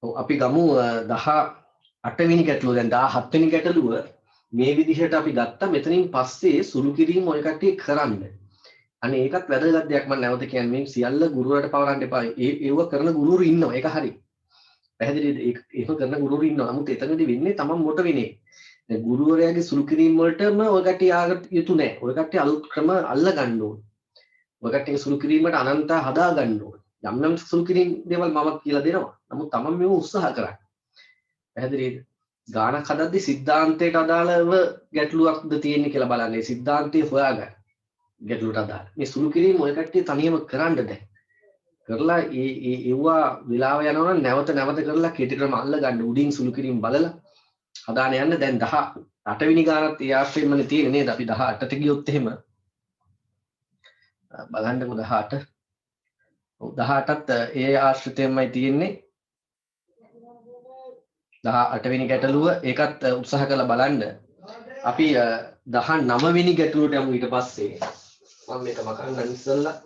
ඔව් අපි ගමු 18 වෙනි ගැටලුව. දැන් 17 වෙනි ගැටලුව මේ විදිහට අපි ගත්තා. මෙතනින් පස්සේ සුළු කිරීම ඔය කට්ටිය කරන්න. අනේ ඒකත් වැදගත් දෙයක්. මම නැවත කියන්නේ මේ සියල්ල ගුරුවරට පවරන්න එපා. ඒව කරන ගුරුවරු ඉන්නවා. ඒක හරි. පැහැදිලිද? ඒක කරන ගුරුවරු ඉන්නවා. නමුත් එතනදී වෙන්නේ තමන් මොට වෙන්නේ. දැන් ගුරුවරයාගේ සුළු කිරීම වලටම ඔය කට්ටිය ආගත යුතු නැහැ. ඔය කට්ටිය අලුත් ක්‍රම අල්ල ගන්න ඕනේ. ඔය කට්ටිය සුළු කිරීමට අනන්ත හදා ගන්න ඕනේ. යම් යම් සුළු කිරීම දේවල් මම කියලා දෙනවා. නමුත් තමන් මේව උත්සාහ කරන්න. පැහැදිලිද? ගානක් හදද්දි සිද්ධාන්තයට අදාළව ගැටලුවක්ද තියෙන්නේ කියලා බලන්නේ. සිද්ධාන්තය හොයාගන්න. ගැටලුවට අදාළ. මේ සුළු කිරීම ඔය කට්ටිය තනියම කරන්න දැන්. කරලා ඒවා වෙලාව යනවා නම් නැවත කරලා කෙටි ක්‍රම අල්ල ගන්න. උඩින් සුළු කිරීම බලලා හදාන යන්න. දැන් 18 වෙනි ගානත් ඒ ආශ්‍රයෙන්මනේ තියෙන්නේ නේද? අපි 18ට ගියොත් එහෙම බලන්නකො 18. ඔව් 18ත් ඒ ආශ්‍රිතයෙන්මයි තියෙන්නේ. 18 වෙනි ගැටලුව ඒකත් උත්සාහ කරලා බලන්න. අපි 19 වෙනි ගැටලුවට යමු ඊට පස්සේ. මම මේක මකන්න ඉස්සෙල්ලා.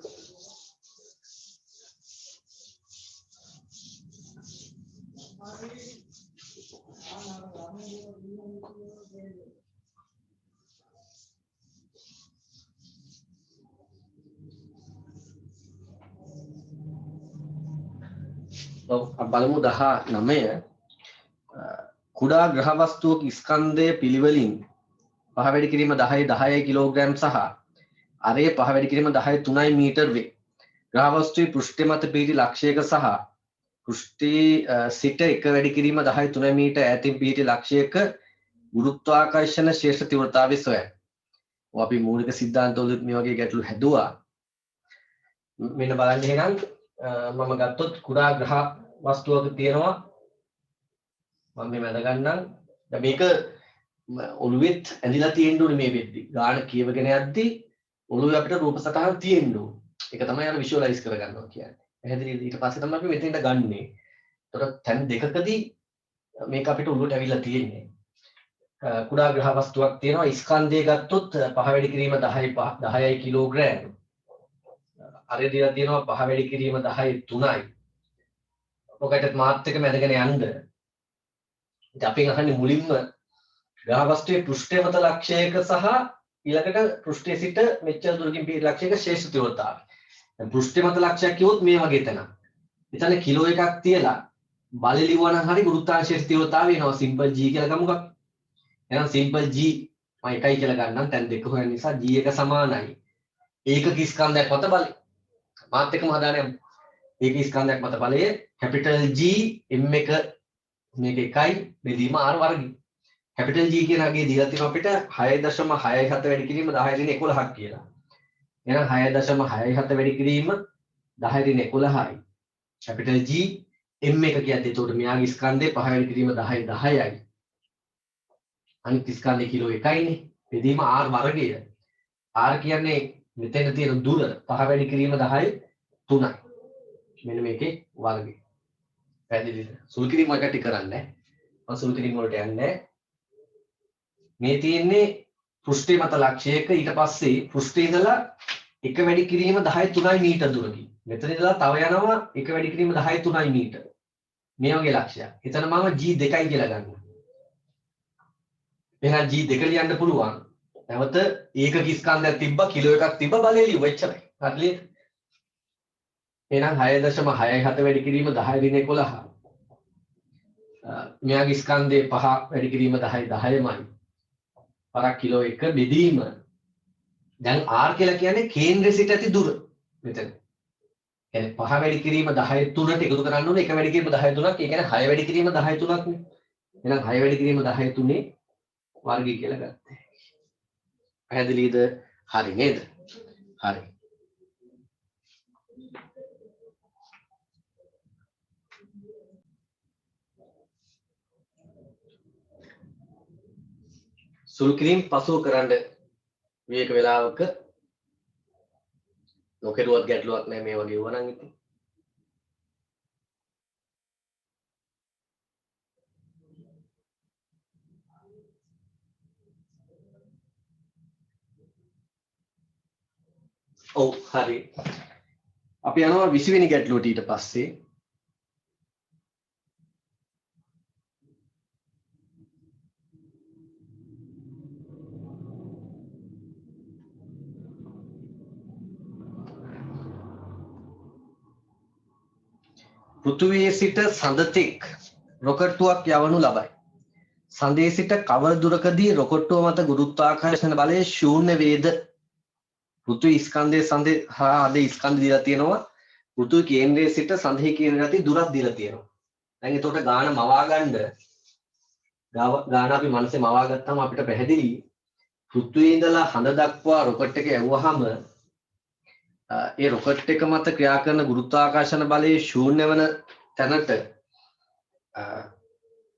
ඔව් බලමු 19. කුඩා ග්‍රහ වස්තුවක ස්කන්ධය පිළිවෙලින් පහ වැඩි කිරීම 10 කිලෝග්‍රෑම් සහ අරේ පහ වැඩි කිරීම 3 මීටර් වේ. ග්‍රහ වස්තුවේ පෘෂ්ඨය මත පිහිටි ලක්ෂයක සහ පෘෂ්ඨයේ සිට එක වැඩි කිරීම 3 මීටර ඈතින් පිහිටි ලක්ෂයක ගුරුත්වාකර්ෂණ ශේෂ්ඨ තීව්‍රතාවය සොයන්න. අපි මූලික සිද්ධාන්තවලුත් මේ වගේ ගැටලු හැදුවා. මෙන්න බලන්න එහෙනම් මම ගත්තොත් කුඩා ග්‍රහ වස්තුවක තියෙනවා මම මේ මැද ගන්නම්. දැන් මේක ඔළුවෙත් ඇඳිලා තියෙන්න ඕනේ මේ වෙද්දි. ගාන කියවගෙන යද්දි ඔළුවේ අපිට රූප සටහන් තියෙන්න ඕනේ. ඒක තමයි අර විෂුවලයිස් කරගන්නවා කියන්නේ. පැහැදිලිද? ඊට පස්සේ තමයි අපි මෙතෙන්ට ගන්නෙ. ඒතකොට තැන් දෙකකදී මේක අපිට ඔළුවට ඇවිල්ලා තියෙන්නේ. කුඩා ග්‍රහ වස්තුවක් තියෙනවා. ස්කන්ධය ගත්තොත් පහ වැඩි කිරීම 10 කිලෝග්‍රෑම්. අරේ දීලා තියෙනවා පහ වැඩි කිරීම 3යි. ඔකටත් මාත් එක මැදගෙන යන්න. ඉතින් අපි අහන්නේ මුලින්ම ග්‍රහ වස්තුවේ පෘෂ්ඨය මත ලක්ෂයක සහ ඊළඟට පෘෂ්ඨයේ සිට මෙච්චර දුරකින් පිට ලක්ෂයක ශේෂ්ඨ තීව්‍රතාවය. දැන් පෘෂ්ඨය මත ලක්ෂයක් කිව්වොත් මේ වගේ තැනක්. එතන කිලෝ එකක් තියලා බලය ලිව්වා නම් හරි ගුරුත්වාකර්ෂණ තීව්‍රතාවය එනවා සිම්පල් g කියලා ගමුකක්. එහෙනම් සිම්පල් g මම එකයි කියලා ගන්නම්. දැන් දෙක හොයන නිසා g එක සමානයි. ඒකක ස්කන්ධයක් මත බලය. මාත් එකම හදාන යමු. ඒක ස්කන්ධයක් මත බලය කැපිටල් G m එක මේක එකයි බෙදීම r වර්ගය. කැපිටල් G කියන අගේ දීලා තියෙනවා අපිට 6.67 වැඩි කිරීම 10 × 11ක් කියලා. එහෙනම් 6.67 වැඩි කිරීම 10 × 11යි. කැපිටල් G m එක කියන්නේ එතකොට මෙයාගේ ස්කන්ධේ 5 වැඩි කිරීම 10යි. අනිත් ස්කන්ධේ කිලෝ 1යිනේ. බෙදීම r වර්ගය. r කියන්නේ මෙතන තියෙන දුර 5 වැඩි කිරීම 10 3යි. මෙන්න මේකේ වර්ගය. පැහැදිලිද? සුළු කිරීම එකට කරන්නේ. මම සුළු කිරීම වලට යන්නේ. මේ තියෙන්නේ පෘෂ්ඨය මත ලක්ෂයක ඊට පස්සේ පෘෂ්ඨය ඉඳලා එක වැඩි කිරීම 10 3යි මීටර දුරකින්. මෙතන ඉඳලා තව යනවා එක වැඩි කිරීම 10 3යි මීටර. මේ වගේ ලක්ෂයක්. එතන මම G2යි කියලා ගන්නවා. එහෙනම් G2 ලියන්න පුළුවන්. නැවත ඒකක ස්කන්ධයක් තිබ්බා කිලෝ එකක් තිබ්බා බලය ලියුවා එච්චරයි. හරිද? එහෙනම් 6.67 වැඩි කිරීම 10 × 11. මෙයාගේ ස්කන්ධේ 5 වැඩි කිරීම 10යි. පරක් කිලෝ 1 බෙදීම. දැන් r කියලා කියන්නේ කේන්ද්‍රය සිට ඇති දුර. මෙතන. يعني 5 වැඩි කිරීම 10 3ට එකතු කරන්න ඕනේ. 1 වැඩි කිරීම 10 3ක්. ඒ කියන්නේ 6 වැඩි කිරීම 10 3ක් නේ. එහෙනම් 6 වැඩි කිරීම 10 3 වර්ගය කියලා ගත්තා. පැහැදිලිද? හරි නේද? හරි. සුළු කිරීම පසුව කරන්න මේක වෙලාවක නොකරුවත් ගැටලුවක් නැහැ මේ වගේ වුණා නම් ඉතින්. ඔව් හරි. අපි යනවා 20 වෙනි ගැටලුවට ඊට පස්සේ. පෘථුවියේ සිට සඳතෙක් රොකට්ටුවක් යවනු ලබයි. සඳේ සිට කවර දුරකදී රොකට්ටුව මත ගුරුත්වාකර්ෂණ බලය ශූන්‍ය වේද? පෘථිවි ස්කන්ධයේ සඳේ හා අද ස්කන්ධ දීලා තියෙනවා. පෘථිවි කේන්ද්‍රයේ සිට සඳේ කේන්ද්‍රයට දුරක් දීලා තියෙනවා. දැන් එතකොට ගාන මවා ගන්න ගාන අපි මනසේ මවා ගත්තාම අපිට පැහැදිලි පෘථිවියේ ඉඳලා හඳ දක්වා රොකට් එක යවුවාම ඒ රොකට් එක මත ක්‍රියා කරන ගුරුත්වාකර්ෂණ බලයේ ශූන්‍ය වන තැනට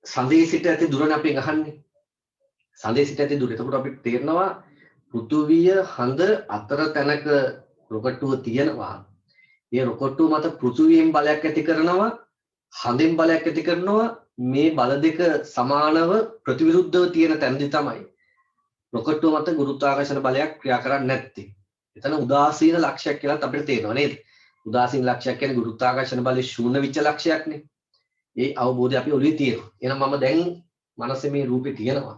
සඳේ සිට ඇති දුරනේ අපි ගහන්නේ. සඳේ සිට ඇති දුර. එතකොට අපිට තේරෙනවා පෘථුවිය හඳ අතර තැනක රොකට්ටුව තියෙනවා. ඒ රොකට්ටුව මත පෘථුවියෙන් බලයක් ඇති කරනවා, හඳෙන් බලයක් ඇති කරනවා. මේ බල දෙක සමානව ප්‍රතිවිරුද්ධව තියෙන තැනදී තමයි රොකට්ටුව මත ගුරුත්වාකර්ෂණ බලයක් ක්‍රියා කරන්නේ නැත්තේ. එතන උදාසීන ලක්ෂයක් කියලා අපිට තේරෙනවා නේද? උදාසීන ලක්ෂයක් කියන්නේ ගුරුත්වාකර්ෂණ බලයේ ශූන්‍ය විච්ච ලක්ෂයක්නේ. ඒ අවබෝධය අපි ඔළුවේ තියෙනවා. එහෙනම් මම දැන් මනසේ මේ රූපේ තියෙනවා.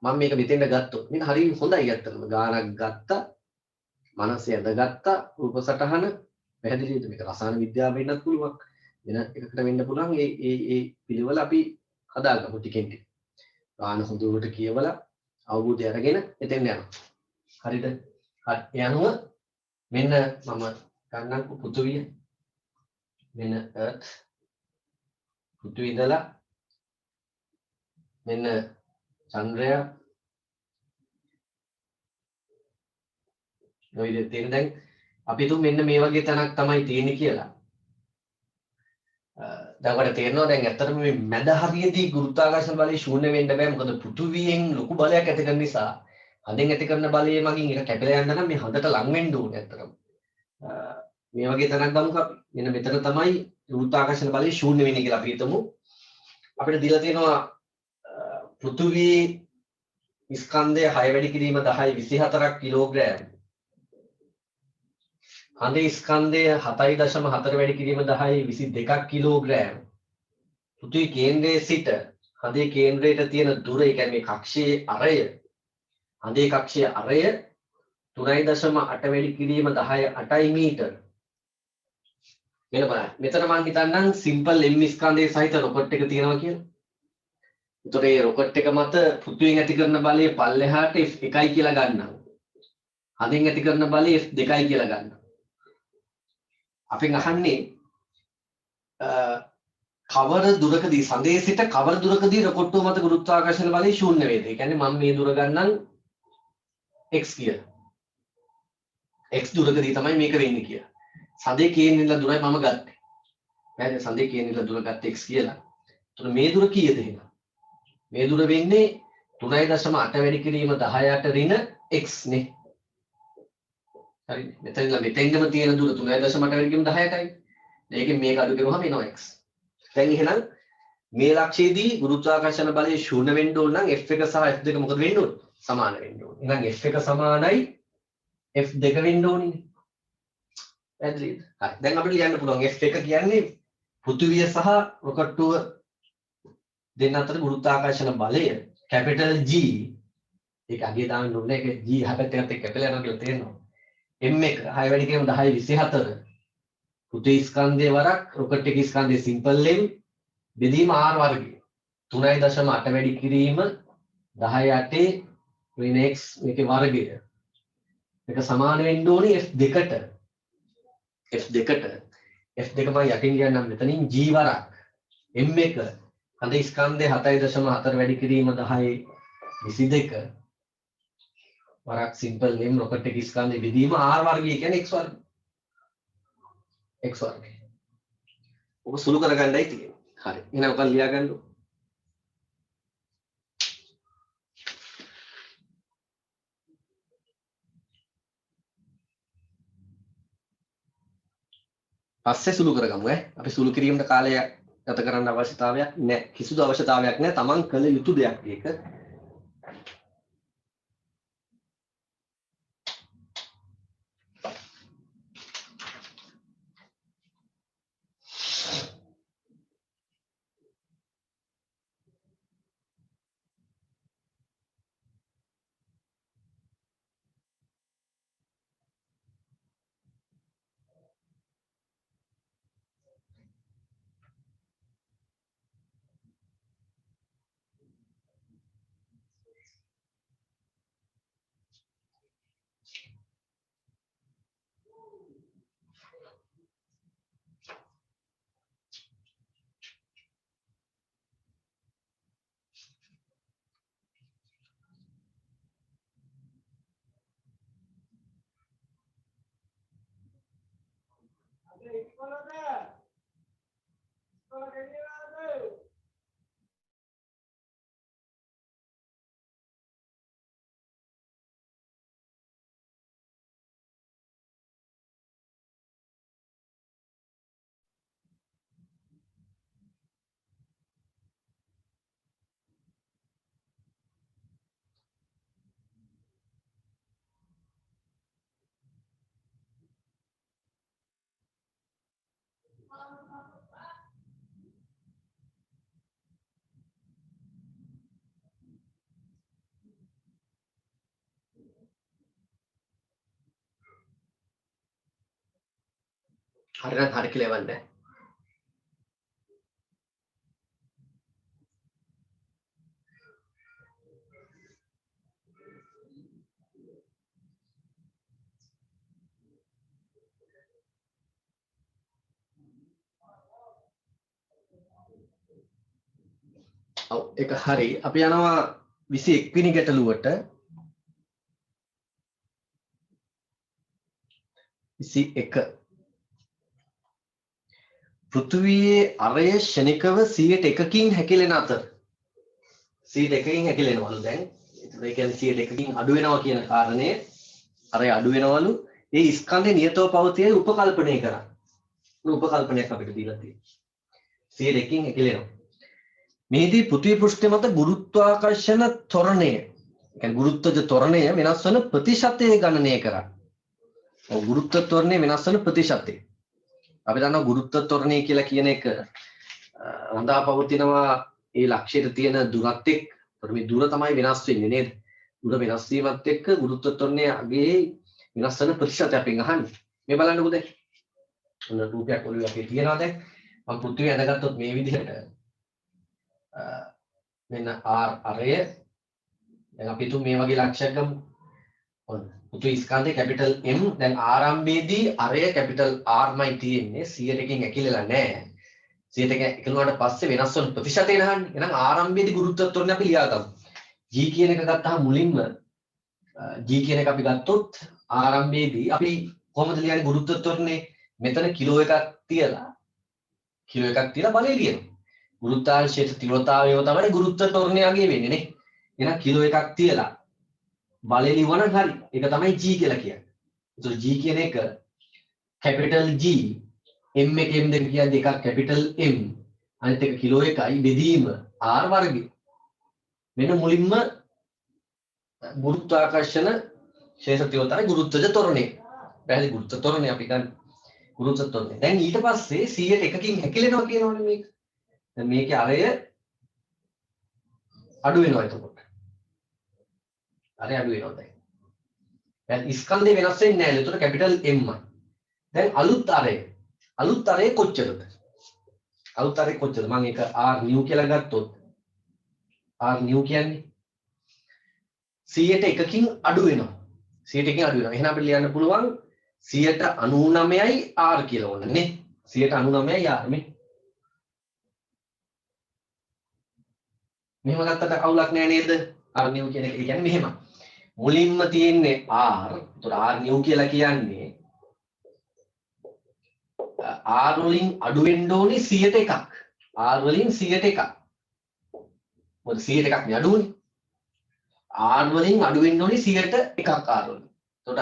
මම මේක මෙතෙන්ට ගත්තොත් මේක හරිය හොඳයි ඇත්තටම. ගානක් ගත්තා, මනසේ ඇදගත්තා, රූප සටහන පැහැදිලිද? මේක රසායන විද්‍යාව වෙන්නත් පුළුවන්. වෙන එකකට වෙන්න පුළුවන්. ඒ පිළිවෙල අපි හදාගමු ටිකෙන් ටික. ගාන හොඳට කියවලා අවබෝධය අරගෙන එතෙන් යනවා. හරිද? හරි. යනුව මෙන්න මම ගන්නම් පෘථුවිය. මෙන්න earth පෘථුවිය ඉඳලා මෙන්න චන්ද්‍රය ඔය විදිහට තියෙන දැන් අපි හිතමු මෙන්න මේ වගේ තැනක් තමයි තියෙන්නේ කියලා. දැන් ඔයාලට තේරෙනවා දැන් ඇත්තටම මේ මැද හරියේදී ගුරුත්වාකර්ෂණ බලය ශූන්‍ය වෙන්න බෑ. මොකද පෘථුවියෙන් ලොකු බලයක් ඇති කරන නිසා හඳෙන් ඇති කරන බලය මගින් ඒක කැපිලා යන්න නම් මේ හඳට ලං වෙන්න ඕනේ ඇත්තටම. මේ වගේ තැනක් ගමුකෝ අපි. මෙන්න මෙතන තමයි ගුරුත්වාකර්ෂණ බලය ශූන්‍ය වෙන්නේ කියලා අපි හිතමු. අපිට දීලා තියෙනවා පෘථුවි ස්කන්ධය 6 වැඩි කිරීම 10 24ක් කිලෝග්‍රෑම්. හඳේ ස්කන්ධය 7.4 වැඩි කිරීම 10 22ක් කිලෝග්‍රෑම්. පෘථිවි කේන්ද්‍රයේ සිට හඳේ කේන්ද්‍රයට තියෙන දුර, ඒ කියන්නේ කක්ෂයේ අරය, හඳේ කක්ෂයේ අරය 3.8 වැඩි කිරීම 10 8 මීටර. මෙන්න බලන්න. මෙතන මම හිතන්නම් සිම්පල් M ස්කන්ධයේ සහිත රොකට් එක තියෙනවා කියලා. ඒතකොට මේ රොකට් එක මත පෘථිවියෙන් ඇති කරන බලය පල්ලෙහාට F1යි කියලා ගන්නවා. හඳෙන් ඇති කරන බලය F2යි කියලා ගන්නවා. අපෙන් අහන්නේ කවර දුරකදී සඳේ සිට කවර දුරකදී රොකට්ටුව මත ගුරුත්වාකර්ෂණ බලය ශූන්‍ය වේද? ඒ කියන්නේ මම මේ දුර ගන්නම් x කියලා. x දුරකදී තමයි මේක වෙන්නේ කියලා. සඳේ කේන්ද්‍රේ ඉඳලා දුරයි මම ගත්තේ. නේද? සඳේ කේන්ද්‍රේ ඉඳලා දුර ගත්ත x කියලා. එතකොට මේ දුර කීයද එහෙනම්? මේ දුර වෙන්නේ 3.8 වැඩි කිරීම 18 ඍණ x නේ. හරි. මෙතන ඉඳලා මෙතෙන්දම තියෙන දුර 3.8 වැඩි කිරීම 18යි. ඒකෙන් මේක අඩු කරුවහම එනවා x. දැන් එහෙනම් මේ ලක්ෂයේදී ගුරුත්වාකර්ෂණ බලය ශූන්‍ය වෙන්න ඕන නම් F1 සහ F2 මොකද වෙන්න ඕන? සමාන වෙන්න ඕන. එහෙනම් F1 සමානයි F2 වෙන්න ඕනේ. පැහැදිලිද? හරි. දැන් අපිට ලියන්න පුළුවන් F1 කියන්නේ පෘථිවිය සහ රොකට්ටුව දෙන්න අතර ගුරුත්වාකර්ෂණ බලය කැපිටල් G. ඒක අගේ දාන්න ඕනේ. ඒක G හැපැත්තට එක්ක කැපිලා යනවා කියලා තේරෙනවා. M1 6 වැඩි කිරීම 10 24. පෘථිවි ස්කන්ධයේ වරක් රොකට් එකේ ස්කන්ධයේ සිම්පල් M බෙදීම R වර්ගය 3.8 වැඩි කිරීම 18 ඍණ x මේකේ වර්ගය. මේක සමාන වෙන්න ඕනේ F2ට. F2ට F2 මම යටින් කියන්නම් මෙතනින් G වරක් M1 හඳේ ස්කන්ධයේ 7.4 වැඩි කිරීම 10 22 වරක් සිම්පල් M රොකට් එකේ ස්කන්ධයේ බෙදීම R වර්ගය කියන්නේ x වර්ගය. x වර්ගය. ඔබ සුළු කරගන්නයි තියෙන්නේ. හරි. එහෙනම් ඔක ලියා ගන්න. පස්සේ සුළු කරගමු ඈ. අපි සුළු කිරීමට කාලය ගත කරන්න අවශ්‍යතාවයක් නැහැ. කිසිදු අවශ්‍යතාවයක් නැහැ. Taman කළ යුතු දෙයක් ඒක. හරියට හරි කියලා එවන්න. ඔව් ඒක හරි. අපි යනවා 21 වෙනි ගැටලුවට. 21 පෘථිවියේ අරය ෂණිකව 101කින් හැකිලෙන අතර 101කින් හැකිලෙනවලු දැන්. ඒ කියන්නේ 101කින් අඩු වෙනවා කියන කාරණය අරය අඩු වෙනවලු. ඒ ස්කන්ධේ නියතව පවතින උපකල්පනය කරා. උපකල්පනයක් අපිට දීලා තියෙනවා. 101කින් හැකිලෙනවා. මේදී පෘථිවි පෘෂ්ඨය මත ගුරුත්වාකර්ෂණ ත්වරණය, කියන්නේ ගුරුත්වජ ත්වරණය වෙනස් වන ප්‍රතිශතය ගණනය කරා. ඔව් ගුරුත්ව ත්වරණය වෙනස් වන ප්‍රතිශතය. අපි දන්නවා ගුරුත්ව ත්වරණය කියලා කියන එක රඳා පවතිනවා ඒ ලක්ෂයට තියෙන දුරත් එක්ක. ඒතර මේ දුර තමයි වෙනස් වෙන්නේ නේද? දුර වෙනස් වීමත් එක්ක ගුරුත්ව ත්වරණය අගේ වෙනස් වන ප්‍රතිශතය අපෙන් අහන්නේ. මේ බලන්නකෝ දැන්. ඔන්න රූපයක් ඔළුවේ අපේ තියනවා දැන්. මම පෘථිවිය ඇඳගත්තොත් මේ විදිහට මෙන්න R අරය දැන් අපි තුන් මේ වගේ ලක්ෂයක් ගමු. ඔන්න පෘථිවි ස්කන්ධේ කැපිටල් M දැන් ආරම්භයේදී අරය කැපිටල් R මයි තියෙන්නේ 100කින් ඇකිලලා නැහැ. 100කින් ඇකිලුවාට පස්සේ වෙනස් වන ප්‍රතිශතය නහන්නේ. එහෙනම් ආරම්භයේදී ගුරුත්ව ත්වරණය අපි ලියාගමු. G කියන එක ගත්තාම මුලින්ම G කියන එක අපි ගත්තොත් ආරම්භයේදී අපි කොහොමද ලියන්නේ ගුරුත්ව ත්වරණය? මෙතන කිලෝ එකක් තියලා බලය ලියනවා. ගුරුත්වාකර්ෂණ තීව්‍රතාවය තමයි ගුරුත්ව ත්වරණය අගේ වෙන්නේ නේ. එහෙනම් කිලෝ එකක් තියලා බලය ලියවන හරි. ඒක තමයි G කියලා කියන්නේ. ඒතකොට G කියන එක කැපිටල් G M එක M දෙක කියන්නේ එකක් කැපිටල් M අනිත් එක කිලෝ එකයි බෙදීම R වර්ගය. මෙන්න මුලින්ම ගුරුත්වාකර්ෂණ ශේෂ තීව්‍රතාවය ගුරුත්වජ ත්වරණය. පැහැදිලි ගුරුත්ව ත්වරණය අපි ගන්න. ගුරුත්ව ත්වරණය. දැන් ඊට පස්සේ 101කින් හැකිලෙනවා කියනවනේ මේක. දැන් මේකේ අරය අඩු වෙනවා එතකොට. අරය අඩු වෙනවා දැන්. දැන් ස්කන්ධේ වෙනස් වෙන්නේ නැහැ. ඒතකොට කැපිටල් M. දැන් අලුත් අරය කොච්චරද? අලුත් අරය කොච්චරද? මම ඒක R new කියලා ගත්තොත් R new කියන්නේ 101කින් අඩු වෙනවා. 101කින් අඩු වෙනවා. එහෙනම් අපිට ලියන්න පුළුවන් 99යි R කියලා ඕන නේ. 99යි R මේ. මෙහෙම ගත්තට අවුලක් නෑ නේද? R new කියන එක කියන්නේ මෙහෙම. මුලින්ම තියෙන්නේ R. ඒතකොට R new කියලා කියන්නේ R වලින් අඩු වෙන්න ඕනේ 101ක්. R වලින් 101ක්. මොකද 101ක් නේ අඩුනේ. R වලින් අඩු වෙන්න ඕනේ 101ක් R වලින්. එතකොට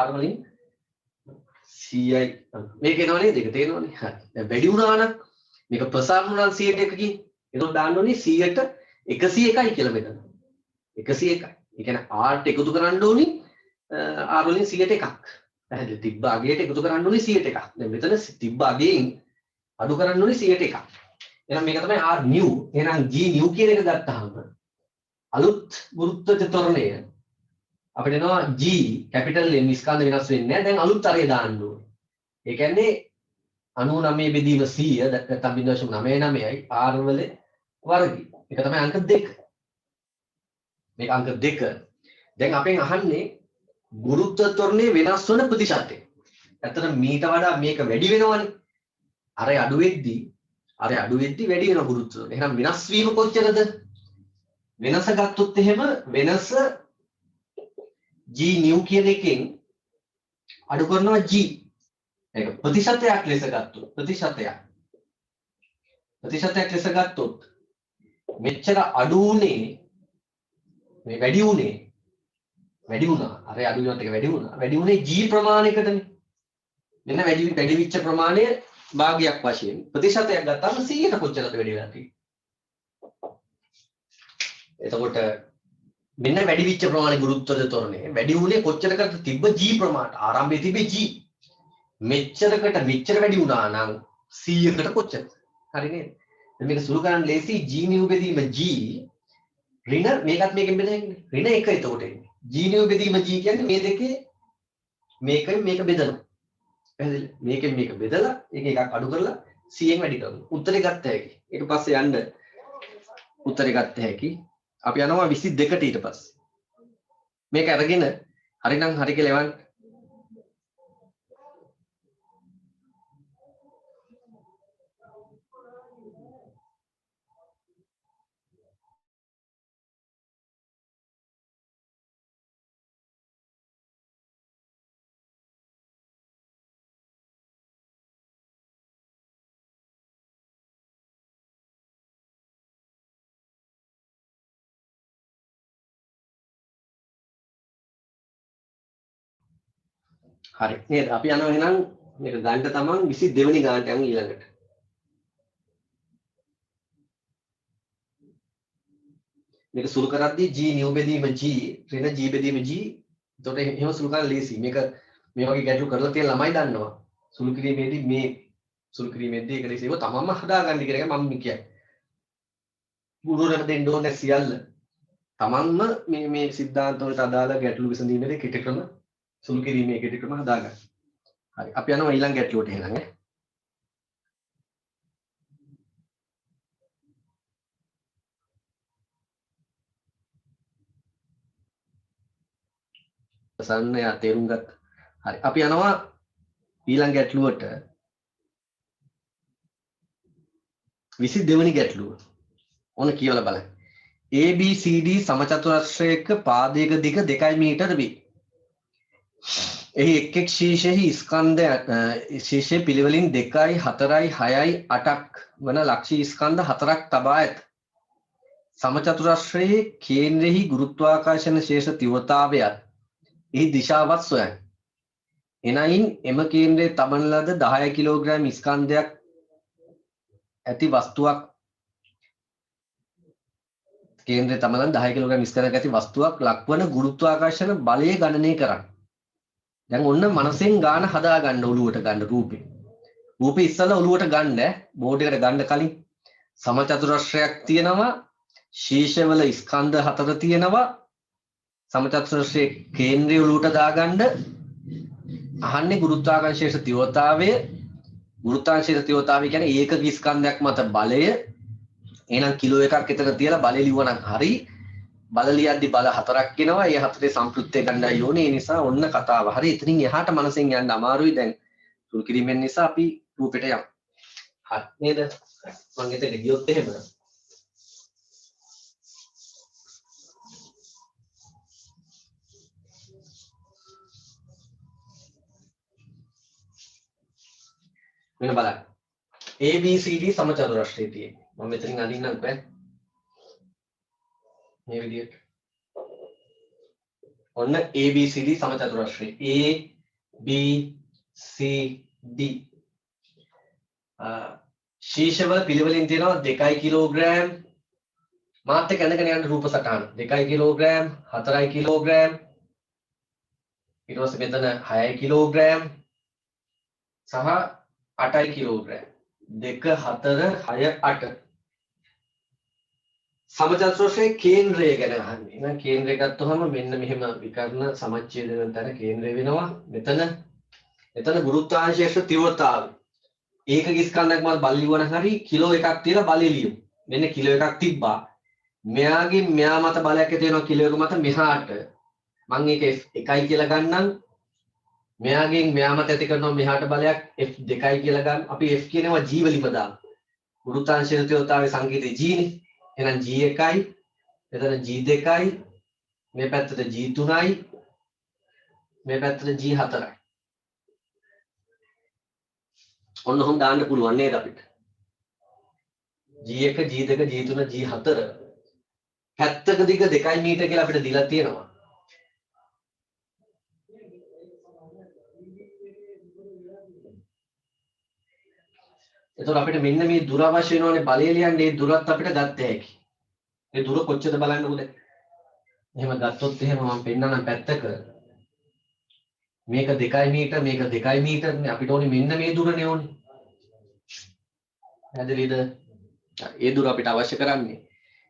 R වලින් 100යි මේක එනවා නේද? ඒක තේරෙනවනේ. හරි. දැන් වැඩි වුණා නම් මේක ප්‍රසාරණ වුණා 101කින්. එතකොට දාන්න ඕනේ 100ට 101යි කියලා මෙතන. 101යි. ඒ කියන්නේ R ට එකතු කරන්න ඕනේ R වලින් 101ක්. පැහැදිලි. තිබ්බ අගයට එකතු කරන්න ඕනේ 101ක්. දැන් මෙතන තිබ්බ අගයෙන් අඩු කරන්න ඕනේ 101ක්. එහෙනම් මේක තමයි R new. එහෙනම් G new කියන එක ගත්තාම අලුත් ගුරුත්වජ ත්වරණය අපිට එනවා G කැපිටල් M ස්කන්ධ වෙනස් වෙන්නේ නැහැ. දැන් අලුත් අරය දාන්න ඕනේ. ඒ කියන්නේ 99 බෙදීම 100 නැත්නම් 0.99යි R වල වර්ගය. ඒක තමයි අංක 2. මේක අංක 2. දැන් අපෙන් අහන්නේ ගුරුත්ව ත්වරණයේ වෙනස් වන ප්‍රතිශතය. ඇත්තට මීට වඩා මේක වැඩි වෙනවනේ. අරය අඩු වෙද්දී වැඩි වෙන ගුරුත්ව. එහෙනම් වෙනස් වීම කොච්චරද? වෙනස ගත්තොත් එහෙම වෙනස G new කියන එකෙන් අඩු කරනවා G. ඒක ප්‍රතිශතයක් ලෙස ගත්තොත් ප්‍රතිශතයක් ලෙස ගත්තොත් මෙච්චර අඩු උනේ මේ වැඩි වුණා අර අඩු වෙනත් එක වැඩි උනේ G ප්‍රමාණයකටනේ මෙන්න වැඩි විච්ච ප්‍රමාණය භාගයක් වශයෙන් ප්‍රතිශතයක් ගත්තාම 100ට කොච්චරද වැඩි වෙලා තියෙන්නේ එතකොට මෙන්න වැඩි විච්ච ප්‍රමාණය ගුරුත්වද තොරණේ වැඩි උනේ කොච්චරකට තිබ්බ G ප්‍රමාණයට ආරම්භයේ තිබේ G මෙච්චරකට මෙච්චර වැඩි වුණා නම් 100කට කොච්චරද හරි නේද මේක සුළු කරන්න ලේසි G නියු බෙදීම G ඍණ මේකත් මේකෙන් බෙදන්නේ ඍණ 1 එතකොට එන්නේ G නියු බෙදීම G කියන්නේ මේ දෙකේ මේකෙන් මේක බෙදනවා පැහැදිලි මේකෙන් මේක බෙදලා ඒක එකක් අඩු කරලා 100න් වැඩි කරනවා උත්තරේ ගත්ත හැකි ඊට පස්සේ යන්න උත්තරේ ගත්ත හැකි අපි යනවා 22ට ඊට පස්සේ මේක අරගෙන හරිනම් හරි කියලා එවන්න හරි නේද අපි යනවා එහෙනම් මේක ගන්න තමන් 22 වෙනි ගානට යමු ඊළඟට මේක සුළු කරද්දී G නියු බෙදීම G ඍණ G බෙදීම G එතකොට එහෙම සුළු කරලා ලේසි මේක මේ වගේ ගැටලු කරලා තියෙන ළමයි දන්නවා සුළු කිරීමේදී මේ සුළු කිරීමේදී ඒක ලේසිව තමන්ම හදාගන්න කියන එක මම කියන්නේ ගුරුවරට දෙන්න ඕනේ සියල්ල තමන්ම මේ සිද්ධාන්ත වලට අදාළ ගැටලු විසඳීමේදී කෙටි ක්‍රම සුළු කිරීමේ කෙටි ක්‍රම හදාගන්න. හරි අපි යනවා ඊළඟ ගැටලුවට එහෙනම් ඈ. සන්න යා තේරුම් ගත්ත. හරි අපි යනවා ඊළඟ ගැටලුවට 22 වෙනි ගැටලුව. ඕන කියවලා බලන්න. ABCD සමචතුරස්‍රයක පාදයක දිග 2 මීටර වේ. එහි එක් ශීර්ෂයෙහි ස්කන්ධ ශීර්ෂයේ පිළිවෙලින් 2යි 4යි 6යි 8ක් වන ලක්ෂී ස්කන්ධ 4ක් තබා ඇත. සමචතුරස්‍රයේ කේන්ද්‍රෙහි ගුරුත්වාකර්ෂණ ශේෂ තීව්‍රතාවයත් එහි දිශාවත් සොයන්න. එනයින් එම කේන්ද්‍රයේ තබන ලද 10 කිලෝග්‍රෑම් ස්කන්ධයක් ඇති වස්තුවක් කේන්ද්‍රයේ තබන 10 කිලෝග්‍රෑම් ස්කන්ධයක් ඇති වස්තුවක් ලක්වන ගුරුත්වාකර්ෂණ බලය ගණනය කරන්න. දැන් ඔන්න මනසෙන් ගාන හදා ගන්න ඔලුවට ගන්න රූපේ. රූපේ ඉස්සලා ඔලුවට ගන්න බෝඩ් එකට ගන්න කලින් සමචතුරස්‍රයක් තියෙනවා ශීර්ෂවල ස්කන්ධ 4 තියෙනවා සමචතුරස්‍රයේ කේන්ද්‍රය ඔලුවට දාගන්න අහන්නේ ගුරුත්වාකර්ෂණ තීව්‍රතාවය ගුරුත්වාකර්ෂණ තීව්‍රතාවය කියන්නේ ඒකක ස්කන්ධයක් මත බලය එහෙනම් කිලෝ එකක් එතන තියලා බලය ලිව්වනම් හරි බල ලියද්දි බල 4ක් එනවා. ඒ 4 සම්ප්‍රයුක්තය ගන්නයි ඕනේ. ඒ නිසා ඔන්න කතාව. හරි. එතනින් එහාට මනසෙන් යන්න අමාරුයි. දැන් සුළු කිරීමෙන් නිසා අපි රූපෙට යමු. හරි නේද? මම එතන ගියොත් එහෙම. මෙන්න බලන්න. ABCD සමචතුරස්‍රය තියෙන්නේ. මම මෙතනින් අඳින්නම් බෑ. මේ විදිහට ඔන්න ABCD සමචතුරස්‍රය ABCD ශීර්ෂවල පිළිවෙලින් තියෙනවා 2 කිලෝග්‍රෑම් මාත් එක්ක ඇඳගෙන යන රූප සටහන 2 කිලෝග්‍රෑම් 4 කිලෝග්‍රෑම් ඊට පස්සේ මෙතන 6 කිලෝග්‍රෑම් සහ 8 කිලෝග්‍රෑම් 2 4 6 8 සමචතුරස්‍රයේ කේන්ද්‍රය ගැන අහන්නේ. එහෙනම් කේන්ද්‍රය ගත්තොම මෙන්න මෙහෙම විකර්ණ සමච්ඡේදන තැන කේන්ද්‍රය වෙනවා. මෙතන ගුරුත්වාකර්ෂණ තීව්‍රතාවය. ඒකක ස්කන්ධයක් මත බල ලියවන හරි කිලෝ එකක් තියලා බලය ලියමු. මෙන්න කිලෝ එකක් තිබ්බා. මෙයාගේ මෙයා මත බලයක් ඇති වෙනවා කිලෝ එක මත මෙහාට. මම ඒක F1යි කියලා ගන්නම්. මෙයාගෙන් මෙයා මත ඇති කරනවා මෙහාට බලයක් F2යි කියලා ගන්න. අපි F කියනවා G වලින්ම දාමු. ගුරුත්වාකර්ෂණ තීව්‍රතාවයේ සංකේතය G නේ. එහෙනම් G1යි මෙතන G2යි මේ පැත්තට G3යි මේ පැත්තට G4යි ඔන්න ඔහොම දාන්න පුළුවන් නේද අපිට G1 G2 G3 G4 පැත්තක දිග 2 මීටර කියලා අපිට දීලා තියෙනවා එතකොට අපිට මෙන්න මේ දුර අවශ්‍ය වෙනවනේ බලය ලියන්නේ මේ දුරත් අපිට ගත්ත හැකි මේ දුර කොච්චරද බලන්නකොද එහෙම ගත්තොත් එහෙම මම පෙන්නනම් පැත්තක මේක 2 මීටර මේක 2 මීටරනේ අපිට ඕනේ මෙන්න මේ දුරනේ ඕනේ හැදෙලිද ඒ දුර අපිට අවශ්‍ය කරන්නේ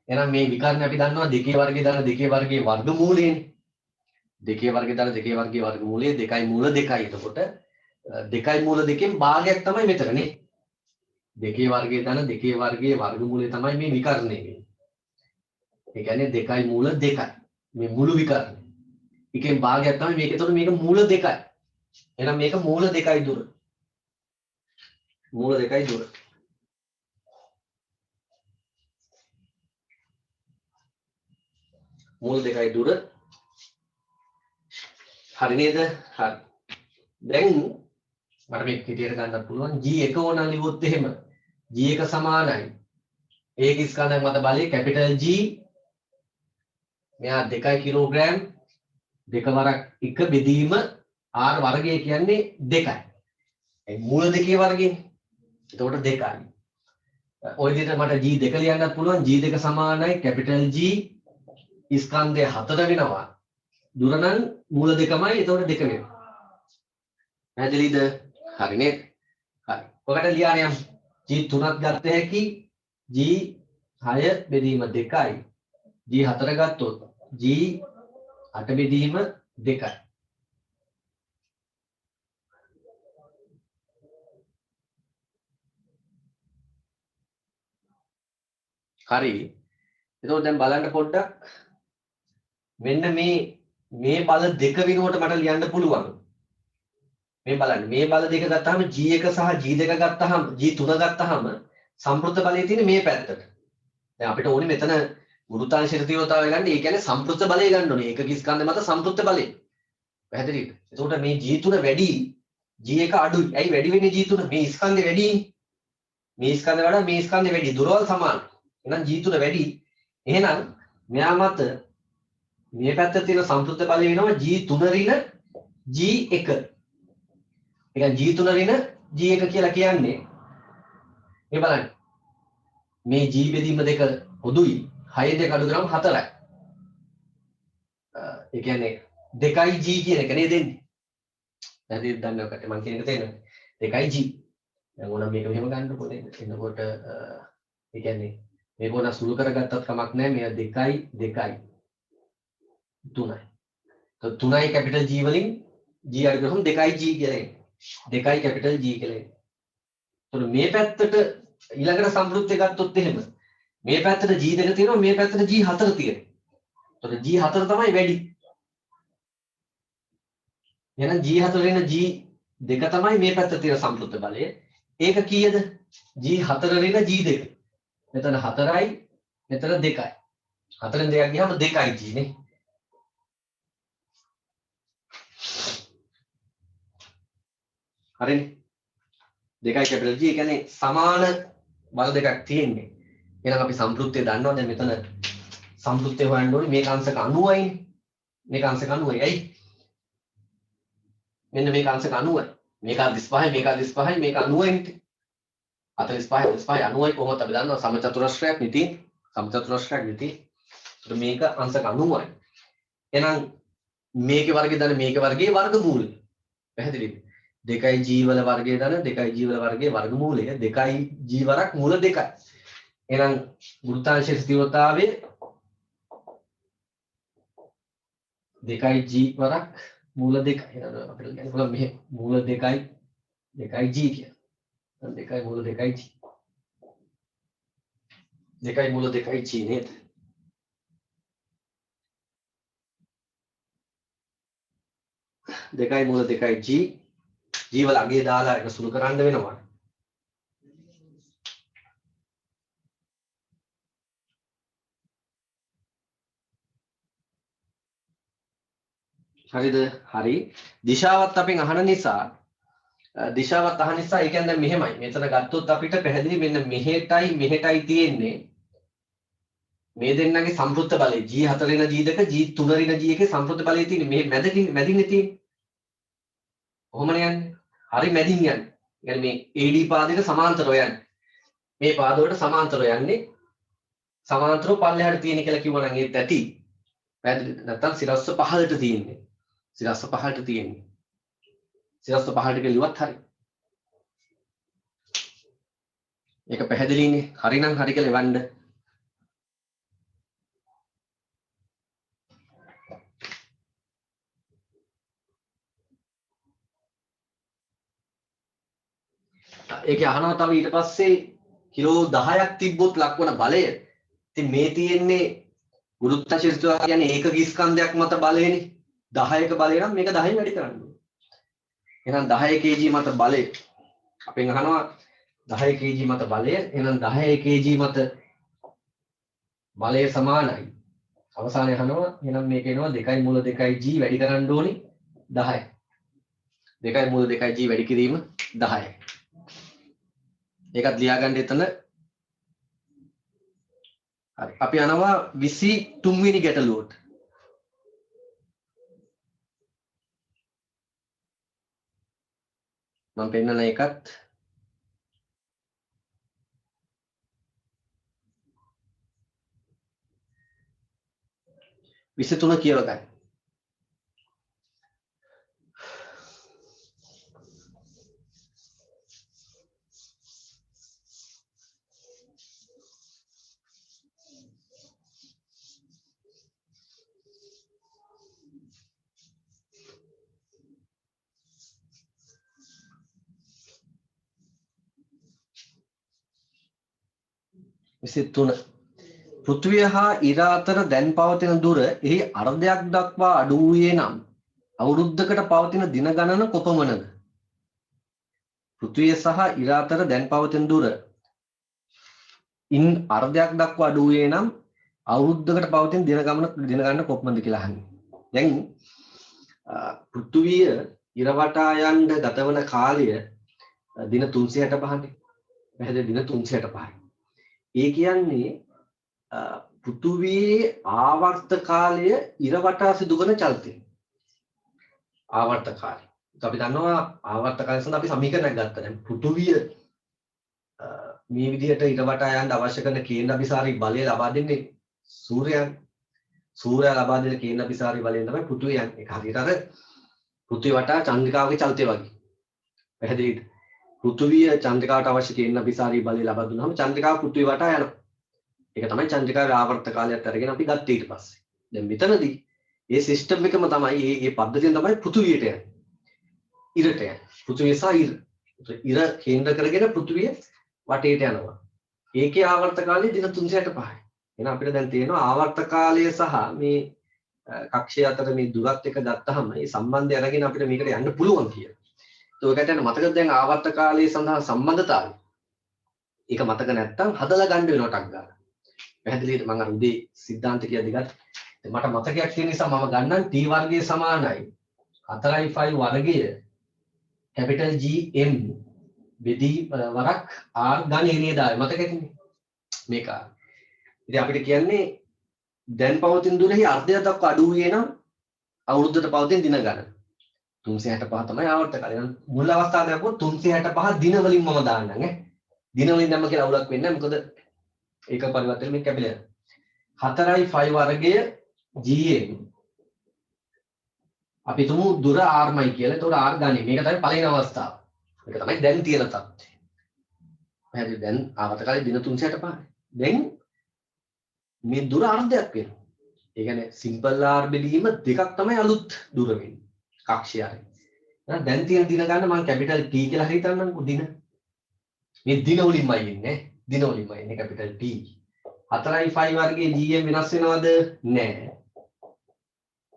එහෙනම් මේ විකර්ණය අපි දන්නවා 2 වර්ගයේ දාන 2 වර්ගයේ වර්ගමූලයනේ 2 වර්ගයේ දාන 2 වර්ගයේ වර්ගමූලය 2යි මූල 2යි එතකොට 2යි මූල 2කින් භාගයක් තමයි මෙතන නේ 2 වර්ගයේ දාන 2 වර්ගයේ වර්ගමූලය තමයි මේ විකර්ණය වෙන්නේ ඒ කියන්නේ 2යි මූල 2යි මේ මුළු විකර්ණය එකෙන් භාගයක් තමයි මේක එතකොට මේක මූල 2යි එහෙනම් මේක මූල 2යි දුර මූල 2යි දුර මූල 2යි දුර හරි නේද හරි දැන් මට මේක හිතියට ගන්නත් පුළුවන් G1 ඕන ලියුවොත් එහෙම G1 සමානයි ඒක ස්කන්ධයක් මත බලය කැපිටල් G මෙයා 2 කිලෝග්‍රෑම් දෙක වරක් 1 බෙදීම R වර්ගය කියන්නේ 2යි ඒ මූල 2 වර්ගයනේ එතකොට 2යි ඔය විදිහට මට G2 ලියන්නත් පුළුවන් G2 සමානයි කැපිටල් G ස්කන්ධය 4 වෙනවා දුර නම් මූල 2මයි එතකොට 2 වෙනවා පැහැදිලිද හරි නේද හරි ඔකට ලියන්න යමු G3ක් ගත්ත හැකි G6 බෙදීම 2යි G4 ගත්තොත් G8 බෙදීම 2යි හරි එතකොට දැන් බලන්න පොඩ්ඩක් මෙන්න මේ බල දෙක වෙනුවට මට ලියන්න පුළුවන් මේ බලන්න මේ බල දෙක ගත්තාම G1 සහ G2 ගත්තාම G3 ගත්තාම සම්ප්‍රයුක්ත බලය තියෙන්නේ මේ පැත්තට දැන් අපිට ඕනේ මෙතන ගුරුත්වාකර්ෂණ තීව්‍රතාවය ගන්න. ඒ කියන්නේ සම්ප්‍රයුක්ත බලය ගන්න ඕනේ. ඒකක ස්කන්ධ මත සම්ප්‍රයුක්ත බලය. පැහැදිලිද? එතකොට මේ G3 වැඩි G1 අඩුයි. ඇයි වැඩි වෙන්නේ G3? මේ ස්කන්ධේ වැඩි. මේ ස්කන්ධේ වඩා මේ ස්කන්ධේ වැඩි. දුරවල් සමාන. එහෙනම් G3 වැඩි. එහෙනම් මෙයා මත මේ පැත්තේ තියෙන සම්ප්‍රයුක්ත බලය වෙනවා G3 ඍණ G1. ඒ කියන්නේ G3 ඍණ G1 කියලා කියන්නේ මේ බලන්න. මේ G බෙදීම දෙක පොදුයි. 6 දෙක අඩු කරාම 4යි. ඒ කියන්නේ 2යි G කියන එක නේද දෙන්නේ. දැන් ඉතින් දන්නවකට මම කියන එක තේරෙනවද? 2යි G. දැන් ඕනම් මේක මෙහෙම ගන්නකො නේද? එතකොට ඒ කියන්නේ මේක ඕන සුළු කරගත්තත් කමක් නැහැ. මෙයා 2යි 2යි 3යි. તો 3යි කැපිටල් G වලින් G අඩු කරාම 2යි G කියලා එන්නේ. 2යි කැපිටල් G කියලා එන්නේ. එතකොට මේ පැත්තට ඊළඟට සම්ප්‍රයුක්තය ගත්තොත් එහෙම මේ පැත්තට G2 තියෙනවා මේ පැත්තට G4 තියෙනවා. එතකොට G4 තමයි වැඩි. එහෙනම් G4 වෙන G2 තමයි මේ පැත්තේ තියෙන සම්ප්‍රයුක්ත බලය. ඒක කීයද? G4 වෙන G2. මෙතන 4යි මෙතන 2යි. 4ෙන් 2ක් ගියාම 2යි G නේ. හරිනේ. 2යි කැපිටල් G කියන්නේ සමාන බල දෙකක් තියෙන්නේ. එහෙනම් අපි සම්ප්‍රයුක්තය දන්නවා. දැන් මෙතන සම්ප්‍රයුක්තය හොයන්න ඕනේ මේක අංශක 90යි. මේක අංශක 90යි. ඇයි? මෙන්න මේක අංශක 90යි. මේක 35යි මේක 35යි මේක 90යි නේ. 45 45 90යි කොහොමද අපි දන්නවා සමචතුරස්‍රයක් නිති සමචතුරස්‍රයක් නිති. ඒත් මේක අංශක 90යි. එහෙනම් මේකේ වර්ගය දන්න මේකේ වර්ගයේ වර්ගමූලය. පැහැදිලිද? 2යි G වල වර්ගය දන්න 2යි G වල වර්ගයේ වර්ගමූලය 2යි G වරක් මූල 2යි. එහෙනම් ගුරුත්වාකර්ෂණ තීව්‍රතාවයේ 2යි G වරක් මූල 2යි. එහෙනම් අපිට කියන්න පුළුවන් මෙහෙ මූල 2යි 2යි G කියලා. දැන් 2යි මූල 2යි G. 2යි මූල 2යි G නේද? දෙකයි මූල 2යි G G වල අගය දාලා එක සුළු කරන්න වෙනවා. හරිද? හරි. දිශාවත් අපෙන් අහන නිසා දිශාවත් අහන නිසා ඒ කියන්නේ මෙහෙමයි. මෙතන ගත්තොත් අපිට පැහැදිලි මෙන්න මෙහෙටයි තියෙන්නේ මේ දෙන්නගේ සම්ප්‍රයුක්ත බලය G4 රින G2 G3 රින G1 සම්ප්‍රයුක්ත බලය තියෙන්නේ මේ මැදින්නේ තියෙන්නේ. කොහොමද යන්නේ? හරි මැදින් යන්නේ. يعني මේ AD පාදයට සමාන්තරව යන්නේ. මේ පාද වලට සමාන්තරව යන්නේ. සමාන්තරව පල්ලෙහාට තියෙන කියලා කිව්වනම් ඒත් ඇති. පැහැදිලිද? නැත්තම් සිරස්ව පහළට තියෙන්නේ. සිරස්ව පහළට තියෙන්නේ. සිරස්ව පහළට ගෙලුවත් හරි. ඒක පැහැදිලිනේ. හරිනම් හරි කියලා එවන්න. ඒකේ අහනවා තව ඊට පස්සේ කිලෝ 10ක් තිබ්බොත් ලක්වන බලය. ඉතින් මේ තියෙන්නේ ගුරුත්වාකර්ෂණ කියන්නේ ඒකක ස්කන්ධයක් මත බලයනේ. 10ක බලය නම් මේක 10න් වැඩි කරන්න ඕනේ. එහෙනම් 10 kg මත බලය අපෙන් අහනවා 10 kg මත බලය. එහෙනම් 10 kg මත බලය සමානයි. අවසානයේ අහනවා එහෙනම් මේක එනවා 2 මූල 2 g වැඩි කරන්න ඕනේ 10. 2 මූල 2 g වැඩි කිරීම 10. ඒකත් ලියාගන්න එතන. හරි. අපි යනවා 23 වෙනි ගැටලුවට. මම පෙන්නන එකත් විසිතුන කියලා ගන්න. විසිතුන පෘථිවිය හා ඉර අතර දැන් පවතින දුර එහි අර්ධයක් දක්වා අඩු වූයේ නම් අවුරුද්දකට පවතින දින ගණන කොපමණද? පෘථිවිය සහ ඉර අතර දැන් පවතින දුර ඉන් අර්ධයක් දක්වා අඩු වූයේ නම් අවුරුද්දකට පවතින දින ගණන කොපමණද කියලා අහන්නේ. දැන් පෘථිවිය ඉර වටා යන්න ගතවන කාලය දින 365නේ. පැහැදිලි දින 365යි. ඒ කියන්නේ පෘථුවියේ ආවර්ත කාලය ඉර වටා සිදු කරන චලිතය. ආවර්ත කාලය. අපි දන්නවා ආවර්ත කාලය සඳහා අපි සමීකරණයක් ගත්තා. දැන් පෘථුවිය මේ විදිහට ඉර වටා යන්න අවශ්‍ය කරන කේන්ද්‍රාභිසාරී බලය ලබා දෙන්නේ සූර්යයන්. සූර්යයා ලබා දෙන කේන්ද්‍රාභිසාරී බලයෙන් තමයි පෘථුවිය යන්නේ. ඒක හරියට අර පෘථුවිය වටා චන්ද්‍රිකාවගේ චලිතය වගේ. පැහැදිලිද? පෘථුවිය චන්ද්‍රිකාවට අවශ්‍ය කේන්ද්‍රාභිසාරී බලය ලබා දුන්නාම චන්ද්‍රිකාව පෘථුවිය වටා යනවා. ඒක තමයි චන්ද්‍රිකාවේ ආවර්ත කාලයත් අරගෙන අපි ගත්තේ ඊට පස්සේ. දැන් මෙතනදී මේ සිස්ටම් එකම තමයි මේ පද්ධතියෙන් තමයි පෘථුවියට යන්නේ. ඉරට යන්නේ. පෘථුවිය සහ ඉර. ඉර කේන්ද්‍ර කරගෙන පෘථුවිය වටේට යනවා. ඒකේ ආවර්ත කාලය දින 365යි. එහෙනම් අපිට දැන් තියෙනවා ආවර්ත කාලය සහ මේ කක්ෂය අතර මේ දුරත් එක ගත්තාම මේ සම්බන්ධය අරගෙන අපිට මේකට යන්න පුළුවන් කියලා. ඒකට යන මතකද දැන් ආවර්ත කාලය සඳහා සම්බන්ධතාවය. ඒක මතක නැත්තම් හදලා ගන්න වෙනවා ටක් ගාලා. පැහැදිලිද? මම අර උදේ සිද්ධාන්ත කියද්දි ගත්තා. මට මතකයක් තියෙන නිසා මම ගන්නම් t වර්ගය සමානයි 4i5 වර්ගය කැපිටල් G m බෙදී වරක් r ධන නේද? මතකද මේක? ඉතින් අපිට කියන්නේ දැන් පවතින දුරෙහි අර්ධයක් දක්වා අඩු වූයේ නම් අවුරුද්දට පවතින දින ගණන 365 තමයි ආවර්ත කාලය. මුල් අවස්ථාවේ අපෝ 365 දින වලින් මම දාන්නම් ඈ. දින වලින් දැම්ම කියලා අවුලක් වෙන්නේ නැහැ. මොකද ඒක පරිවර්තන මේ කැපිලා 4i5 වර්ගය gm අපි තුමු දුර r කියලා. ඒතකොට r ගන්නේ මේක තමයි පළවෙනි අවස්ථාව. මේක තමයි දැන් තියෙන තත්ත්වය. පැහැදිලි? දැන් ආවර්ත කාලේ දින 365. දැන් මේ දුර අර්ධයක් වෙනවා. ඒ කියන්නේ සිම්පල් r බෙදීම දෙකක් තමයි අලුත් දුර වෙන්නේ. කක්ෂයයි. දැන් තියෙන දින ගන්න මම කැපිටල් T කියලා හරි හිතන්නම්කෝ දින. මේ දින වලින්මයි ඉන්නේ. දින වලින්මයි ඉන්නේ කැපිටල් T. 4i5 වර්ගයේ gm වෙනස් වෙනවද? නෑ.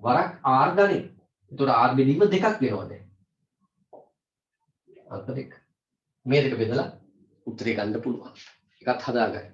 වරක් r ගන්නේ. ඒතකොට r බෙදීම දෙකක් වෙනවා දැන්. අල්ප දෙක. මේ දෙක බෙදලා උත්තරේ ගන්න පුළුවන්. එකත් හදාගන්න.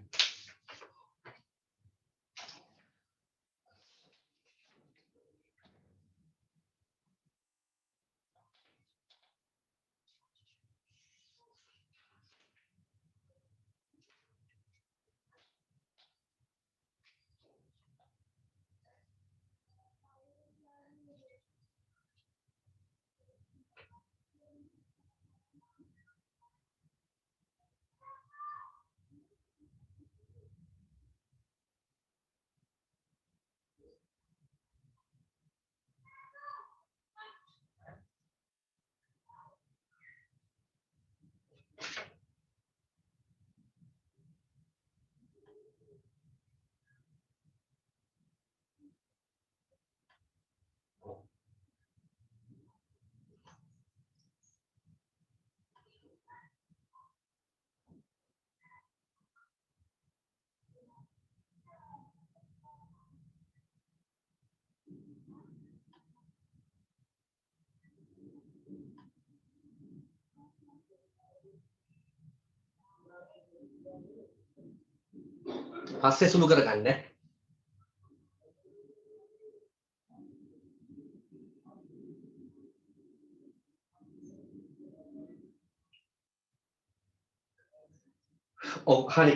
පස්සේ සුළු කරගන්න. ඔව් හරි.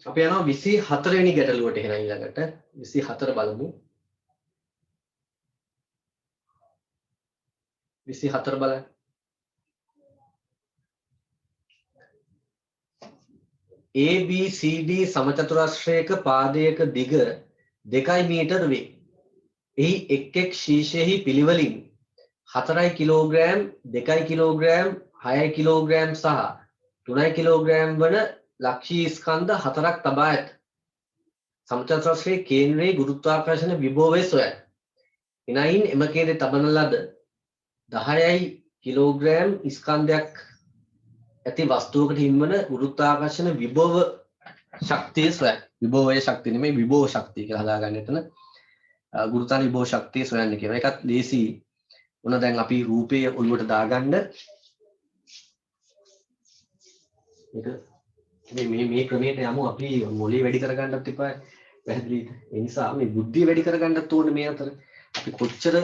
අපි යනවා 24 වෙනි ගැටලුවට එහෙනම් ඊළඟට 24 බලමු. 24 බලන්න. ABCD සමචතුරස්‍රයක පාදයක දිග 2 මීටර වේ. එහි එක් එක් ශීර්ෂයෙහි පිළිවෙලින් 4 කිලෝග්‍රෑම් 2 කිලෝග්‍රෑම් 6 කිලෝග්‍රෑම් සහ 3 කිලෝග්‍රෑම් වන ලක්ෂී ස්කන්ධ 4ක් තබා ඇත. සමචතුරස්‍රයේ කේන්ද්‍රයේ ගුරුත්වාකර්ෂණ විභවය සොයයි. එනයින් එම කේන්ද්‍රයේ තබන ලද 10 කිලෝග්‍රෑම් ස්කන්ධයක් ඇති වස්තුවකට හිමිවන ගුරුත්වාකර්ෂණ විභව ශක්තිය සොයයි. විභවයේ ශක්තිය නෙමෙයි විභව ශක්තිය කියලා හදාගන්න එතන. ගුරුත්වාකර්ෂණ විභව ශක්තිය සොයන්න කියනවා. ඒකත් ලේසි. මොන දැන් අපි රූපයේ ඔළුවට දාගන්න මේ ක්‍රමයට යමු. අපි මොළේ වැඩි කරගන්නත් එපා. පැහැදිලිද? ඒ නිසා මේ බුද්ධිය වැඩි කරගන්නත් ඕනේ මේ අතර. අපි කොච්චර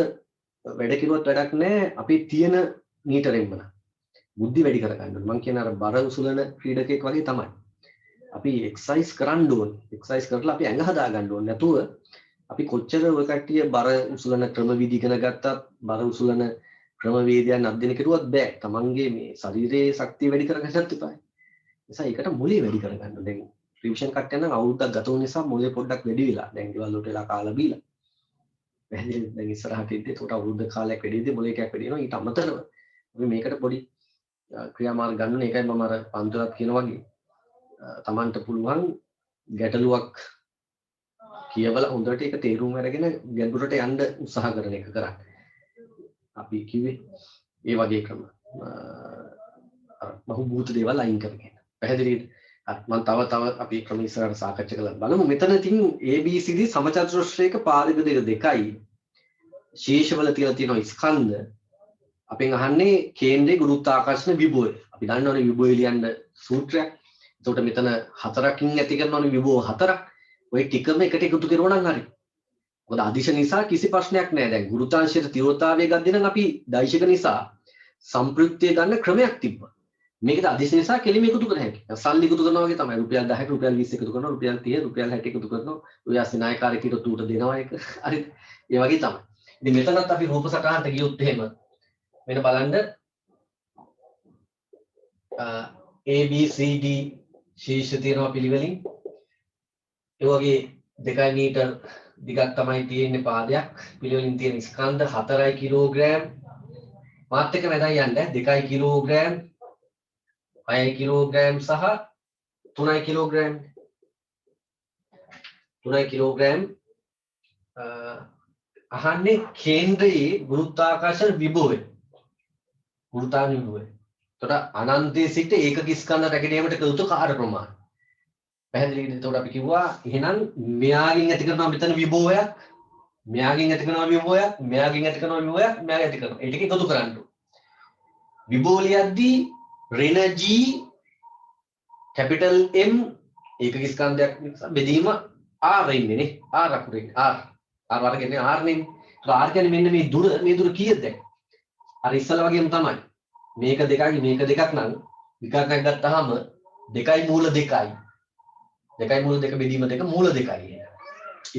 වැඩ කිරුවත් වැඩක් නැහැ. අපි තියෙන මීටරෙන්ම බුද්ධි වැඩි කරගන්න ඕනේ. මම කියන අර බර උසුලන ක්‍රීඩකෙක් වගේ තමයි. අපි එක්සර්සයිස් කරන්න ඕනේ. එක්සර්සයිස් කරලා අපි ඇඟ හදා ගන්න ඕනේ. නැතුව අපි කොච්චර ඔය කට්ටිය බර උසුලන ක්‍රමවිධි ඉගෙන ගත්තත් බර උසුලන ක්‍රමවේදයන් අධ්‍යයනය කරුවත් බෑ. තමන්ගේ මේ ශරීරයේ ශක්තිය වැඩි කරගන්නත් එපා. නිසා ඒකට මොළේ වැඩි කරගන්න. දැන් රිවිෂන් කට්ටිය නම් අවුරුද්දක් ගත වුන නිසා මොළේ පොඩ්ඩක් වැඩි වෙලා. දැන් ගෙවල් වලට වෙලා කාලා බීලා. පැහැදිලිද? දැන් ඉස්සරහට ඉද්දී ඒකට අවුරුද්ද කාලයක් වැඩි ඉද්දී මොළේ එකක් වැඩි වෙනවා. ඊට අමතරව අපි මේකට පොඩි ක්‍රියාමාර්ග ගන්න ඕනේ. ඒකයි මම අර පන්තුලත් කියන වගේ තමන්ට පුළුවන් ගැටලුවක් කියවලා හොඳට ඒක තේරුම් අරගෙන ගැඹුරට යන්න උත්සාහ කරන එක කරන්න. අපි කිව්වේ ඒ වගේ ක්‍රම බහු භූත දේවල් අයින් කරගෙන. පැහැදිලිද? මම තව අපි ක්‍රම ඉස්සරහට සාකච්ඡා කරලා බලමු. මෙතන තින් ABCD සමචතුරස්‍රයක පාදක දෙකයි ශීර්ෂවල තියලා තියෙන ස්කන්ධ අපෙන් අහන්නේ කේන්ද්‍රයේ ගුරුත්වාකර්ෂණ විභවය. අපි දන්නවනේ විභවය ලියන්න සූත්‍රයක්. එතකොට මෙතන 4කින් ඇති කරනවනේ විභව 4ක්. ඔය ටිකම එකට එකතු කරුවා නම් හරි. මොකද අදිශ නිසා කිසි ප්‍රශ්නයක් නැහැ. දැන් ගුරුත්වාංශයේ තීව්‍රතාවය ගන්න නම් අපි දෛශික නිසා සම්ප්‍රයුක්තය ගන්න ක්‍රමයක් තිබ්බා. මේකද අදිශ නිසා කෙලිම එකතු කර හැකියි. සල්ලි එකතු කරනවා වගේ තමයි. රුපියල් 10කට රුපියල් 20 එකතු කරනවා. රුපියල් 30 රුපියල් 60 එකතු කරනවා. ඔය අසනායකාරයෙකුට උට දෙනවා එක. හරිද? ඒ වගේ තමයි. ඉතින් මෙතනත් අපි රූප සටහනට ගියොත් එහෙම මෙන්න බලන්න ABCD ශීර්ෂ තියෙනවා පිළිවෙලින්. ඒ වගේ 2 මීටර දිගක් තමයි තියෙන්නේ පාදයක්. පිළිවෙලින් තියෙන ස්කන්ධ 4 කිලෝග්‍රෑම්. මාත් එක්ක වැදන් යන්න 2 කිලෝග්‍රෑම් 6 කිලෝග්‍රෑම් සහ 3 කිලෝග්‍රෑම් 3 කිලෝග්‍රෑම් අහන්නේ කේන්ද්‍රයේ ගුරුත්වාකර්ෂණ විභවය. ගුරුත්වාකර්ෂණ විභවය. එතකොට අනන්තයේ සිට ඒකක ස්කන්ධ රැකගැනීමට කළ යුතු කාර්ය ප්‍රමාණය. පැහැදිලිද? එතකොට අපි කිව්වා එහෙනම් මෙයාගෙන් ඇති කරනවා මෙතන විභවයක්, මෙයාගෙන් ඇති කරනවා විභවයක්, මෙයාගෙන් ඇති කරනවා විභවයක්, මෙයාගෙන් ඇති කරනවා. ඒ ටික එකතු කරන්න ඕනේ. විභව ලියද්දී ඍණ G කැපිටල් M ඒකක ස්කන්ධයක් නිසා බෙදීම R ඉන්නේ නේ. R අකුරේ R. R වර්ගනේ R නේ. R කියන්නේ මෙන්න මේ දුර කීයද දැන්? අර ඉස්සලා වගේම තමයි. මේක දෙකයි මේක දෙකක් නම් විකල්පයක් ගත්තාම 2 මූල 2යි. 2 මූල 2 බෙදීම 2 මූල 2යි.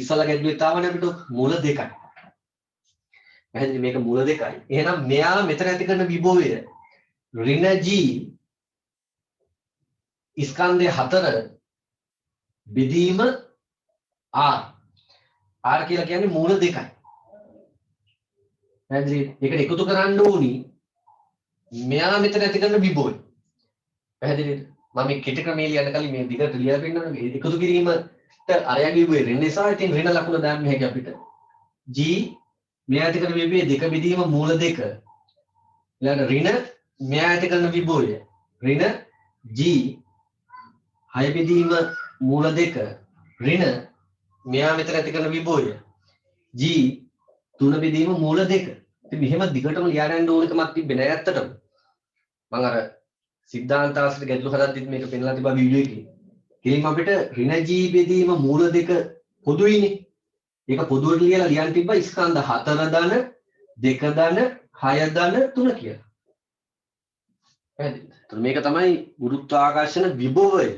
ඉස්සලා ගැදුවේ තාවනේ අපිට මූල 2යි. එහෙනම් මේක මූල 2යි. එහෙනම් මෙයා මෙතන ඇති කරන විභවය ඍණ G ස්කන්ධය 4 බෙදීම R. R කියලා කියන්නේ මූල 2යි. පැහැදිලිද? ඒකට එකතු කරන්න ඕනි මෙයා මෙතන ඇති කරන විභවය. පැහැදිලිද? මම මේ කෙටි ක්‍රමයේ ලියන්න කලින් මේ දිගට ලියලා පෙන්නනවා. එකතු කිරීමට අරයන් විභවය ඍණ නිසා ඉතින් ඍණ ලකුණ දාන්න හැකියි අපිට. G මෙයා ඇති කරන විභවය 2 බෙදීම මූල 2. ඊළඟ ඍණ මෙයා ඇති කරන විභවය ඍණ G 6 බෙදීම මූල 2 ඍණ මෙයා මෙතන ඇති කරන විභවය G 3 බෙදීම මූල 2. ඉතින් මෙහෙම දිගටම ලියන්න ඕනකමක් තිබ්බේ නෑ ඇත්තටම. මම අර සිද්ධාන්ත ආශ්‍රිත ගැටලු හදද්දිත් මේක පෙන්නලා තිබා වීඩියෝ එකේ. කිරීම අපිට ඍණ G බෙදීම මූල දෙක පොදුයිනේ. ඒක පොදුවට ලියලා ලියන්න තිබ්බා ස්කන්ධ 4 ධන 2 ධන 6 ධන 3 කියලා. පැහැදිලිද? මේක තමයි ගුරුත්වාකර්ෂණ විභවය.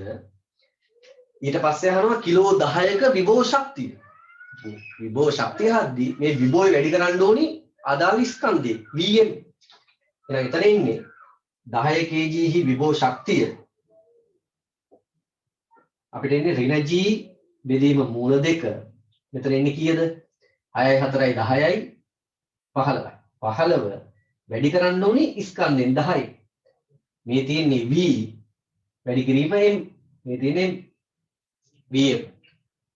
ඊට පස්සේ අහනවා කිලෝ 10ක විභව ශක්තිය. විභව ශක්තිය හද්දි මේ විභවය වැඩි කරන්න ඕනි අදාළ ස්කන්ධේ Vm. එහෙනම් එතන ඉන්නේ 10 kg හි විභව ශක්තිය අපිට ඉන්නේ ඍණ G බෙදීම මූල දෙක. මෙතන ඉන්නේ කීයද? 6යි 4යි 10යි 15යි. 15 වැඩි කරන්න ඕනි ස්කන්ධෙන් 10යි. මේ තියෙන්නේ V වැඩි කිරීම M. මේ තියෙන්නේ Vm.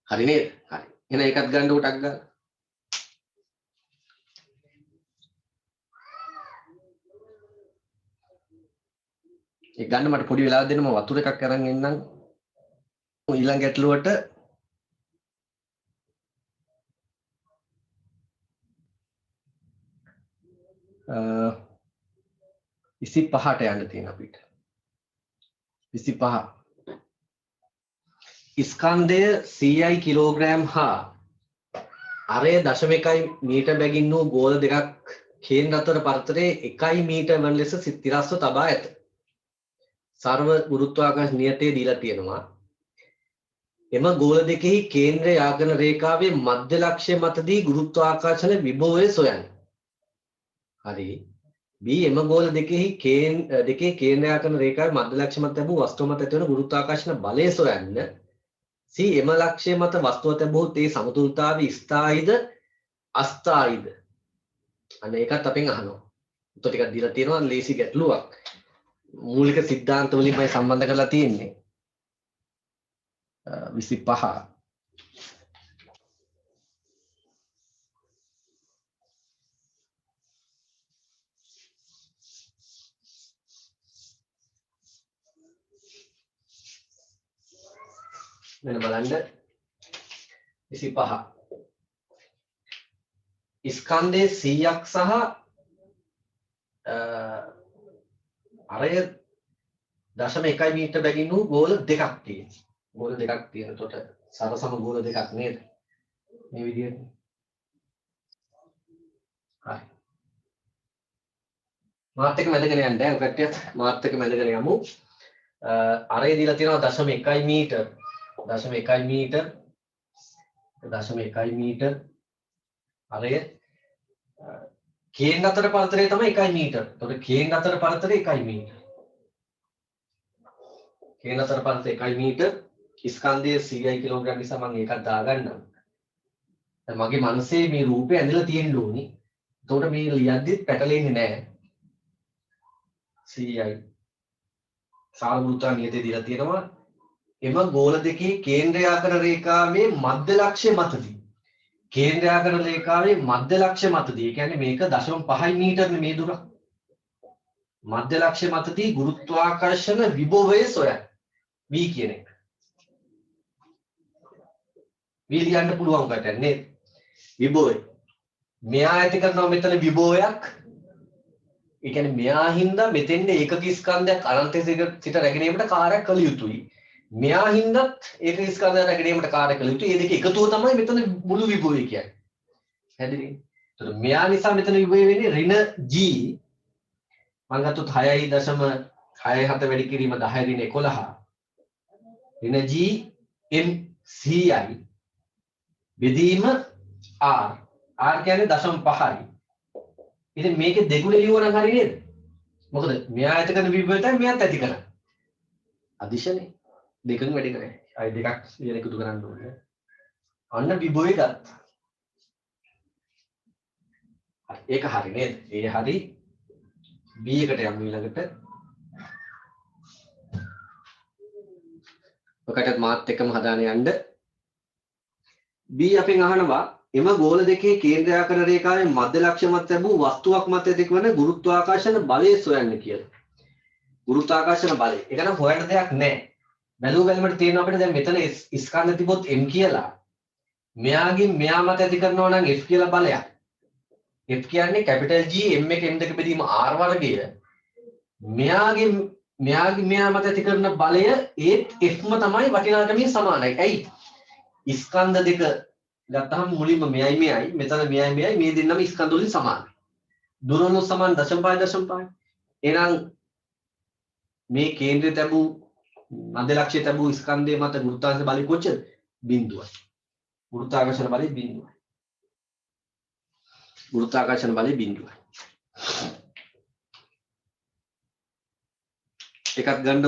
හරි නේද? හරි. එහෙනම් එකක් ගන්න කොටක් ගන්න. ඒක ගන්න මට පොඩි වෙලාවක් දෙන්න මම වතුර එකක් අරන් එන්නම්. ඊළඟ ගැටලුවට Uh, 25ට යන්න තියෙන අපිට 25 ස්කන්ධය 100යි කිලෝග්‍රෑම් හා අරය 0.1 මීටර බැගින් වූ ගෝල දෙකක් කේන්ද්‍ර අතර පරතරයේ 1 මීටර වන ලෙස ස්ථිරස්ව තබා ඇත. සර්ව ගුරුත්වාකර්ෂණ නියතය දීලා තියෙනවා. එම ගෝල දෙකෙහි කේන්ද්‍රය යාගන රේඛාවේ මධ්‍ය ලක්ෂ්‍ය මතදී ගුරුත්වාකර්ෂණ විභවය සොයන්න. හරි. B එම ගෝල දෙකෙහි දෙකේ කේන්ද්‍රයාකරන රේඛාවේ මධ්‍ය ලක්ෂ්‍ය මත ලැබූ වස්තුව මත ඇතිවන ගුරුත්වාකර්ෂණ බලය සොයන්න. C එම ලක්ෂ්‍ය මත වස්තුව ලැබූ තේ සමතුලිතතාවය ස්ථායීද අස්ථායීද? අන්න ඒකත් අපෙන් අහනවා. උත්තර ටිකක් දීලා තියෙනවා ලේසි ගැටලුවක්. මූලික સિદ્ધාන්ත වලින්මයි සම්බන්ධ කරලා තියෙන්නේ. 25 මෙන්න බලන්න 25 ස්කන්ධයේ 100ක් සහ අරය 0.1 මීටර බැගින් වූ ගෝල දෙකක් තියෙනවා. ගෝල දෙකක් තියෙන. එතකොට සරසම ගෝල දෙකක් නේද? මේ විදිහට. හරි. මාත් එක්ක මැදගෙන යන්න දැන් කට්ටියත් මාත් එක්ක මැදගෙන යමු. අරය දීලා තියෙනවා 0.1 මීටර. 0.1 මීටර 0.1 මීටර අරය කේන්ද්‍ර අතර පරතරය තමයි 1 මීටර. එතකොට කේන්ද්‍ර අතර පරතරය 1 මීටර. කේන්ද්‍ර අතර පරතරය 1 මීටර. ස්කන්ධය 100යි කිලෝග්‍රෑම් නිසා මම ඒකත් දාගන්නම්. දැන් මගේ මනසේ මේ රූපය ඇඳලා තියෙන්න ඕනි. එතකොට මේ ලියද්දිත් පැටලෙන්නේ නැහැ. 100යි. සාරගුරුත්වා නියතේ දීලා තියෙනවා. එම ගෝල දෙකේ කේන්ද්‍රයාකර රේඛාවේ මධ්‍ය ලක්ෂ්‍ය මතදී. කේන්ද්‍රයාකර රේඛාවේ මධ්‍ය ලක්ෂ්‍ය මතදී. ඒ කියන්නේ මේක 0.5 මීටරනේ මේ දුර. මධ්‍ය ලක්ෂ්‍ය මතදී ගුරුත්වාකර්ෂණ විභවය සොයන්න. V කියන එක. V ලියන්න පුළුවන් කට නේද? විභවය. මෙයා ඇති කරනවා මෙතන විභවයක්. ඒ කියන්නේ මෙයා හින්දා මෙතෙන්ද ඒකක ස්කන්ධයක් අනන්තයේ සිට රැගෙන ඒමට කාර්යයක් කළ යුතුයි. මෙයා හින්දාත් ඒකක ස්කන්ධයක් රැගෙන ඒමට කාර්යයක් කළ යුතුයි. මේ දෙක එකතුව තමයි මෙතන මුළු විභවය කියන්නේ. හැදෙන්නේ. ඒතර මෙයා නිසා මෙතන විභවය වෙන්නේ ඍණ G. මම ගත්තොත් 6.67 වැඩි කිරීම 10 ඍණ 11. ඍණ G M CI බෙදීම R. R කියන්නේ 0.5යි. ඉතින් මේකේ දෙගුණේ ලියවනම් හරි නේද? මොකද මෙයා ඇති කරන විභවය තමයි මෙයාත් ඇති කරන්නේ. අදිශනේ දෙකෙන් වැඩි කරන්නේ. අය දෙකක් ලියන එකතු කරන්න ඕනේ. අන්න විභවය ගත්තා. ඒක හරි නේද? ඒ හරි B එකට යමු ඊළඟට. ඔකටත් මාත් එක්කම හදාන යන්න. B අපෙන් අහනවා එම ගෝල දෙකේ කේන්ද්‍රයාකර රේඛාවේ මධ්‍ය ලක්ෂ්‍ය මත ලැබූ වස්තුවක් මත ඇතිවන ගුරුත්වාකර්ෂණ බලය සොයන්න කියලා. ගුරුත්වාකර්ෂණ බලය. ඒක නම් හොයන්න දෙයක් නැහැ. බැලුව බැලමට තියෙනවා අපිට දැන් මෙතන ස්කන්ධ තිබොත් M කියලා. මෙයාගෙන් මෙයා මත ඇති කරනවා නම් F කියලා බලයක්. F කියන්නේ කැපිටල් G M එක M2 බෙදීම R වර්ගය. මෙයාගෙන් මෙයා මත ඇති කරන බලය ඒත් Fම තමයි වටිනාකමින් සමානයි. ඇයි? ස්කන්ධ දෙක ගත්තහම මුලින්ම මෙයයි මෙතන මෙයයි මේ දෙන්නම ස්කන්ධ වලින් සමානයි. දුරනොත් සමාන 0.5. එහෙනම් මේ කේන්ද්‍රය තැබූ මධ්‍ය ලක්ෂ්‍ය තැබූ ස්කන්ධය මත ගුරුත්වාකර්ෂණ බලය කොච්චරද? 0යි. ගුරුත්වාකර්ෂණ බලය 0යි. ගුරුත්වාකර්ෂණ බලය 0යි. එකක් ගන්න.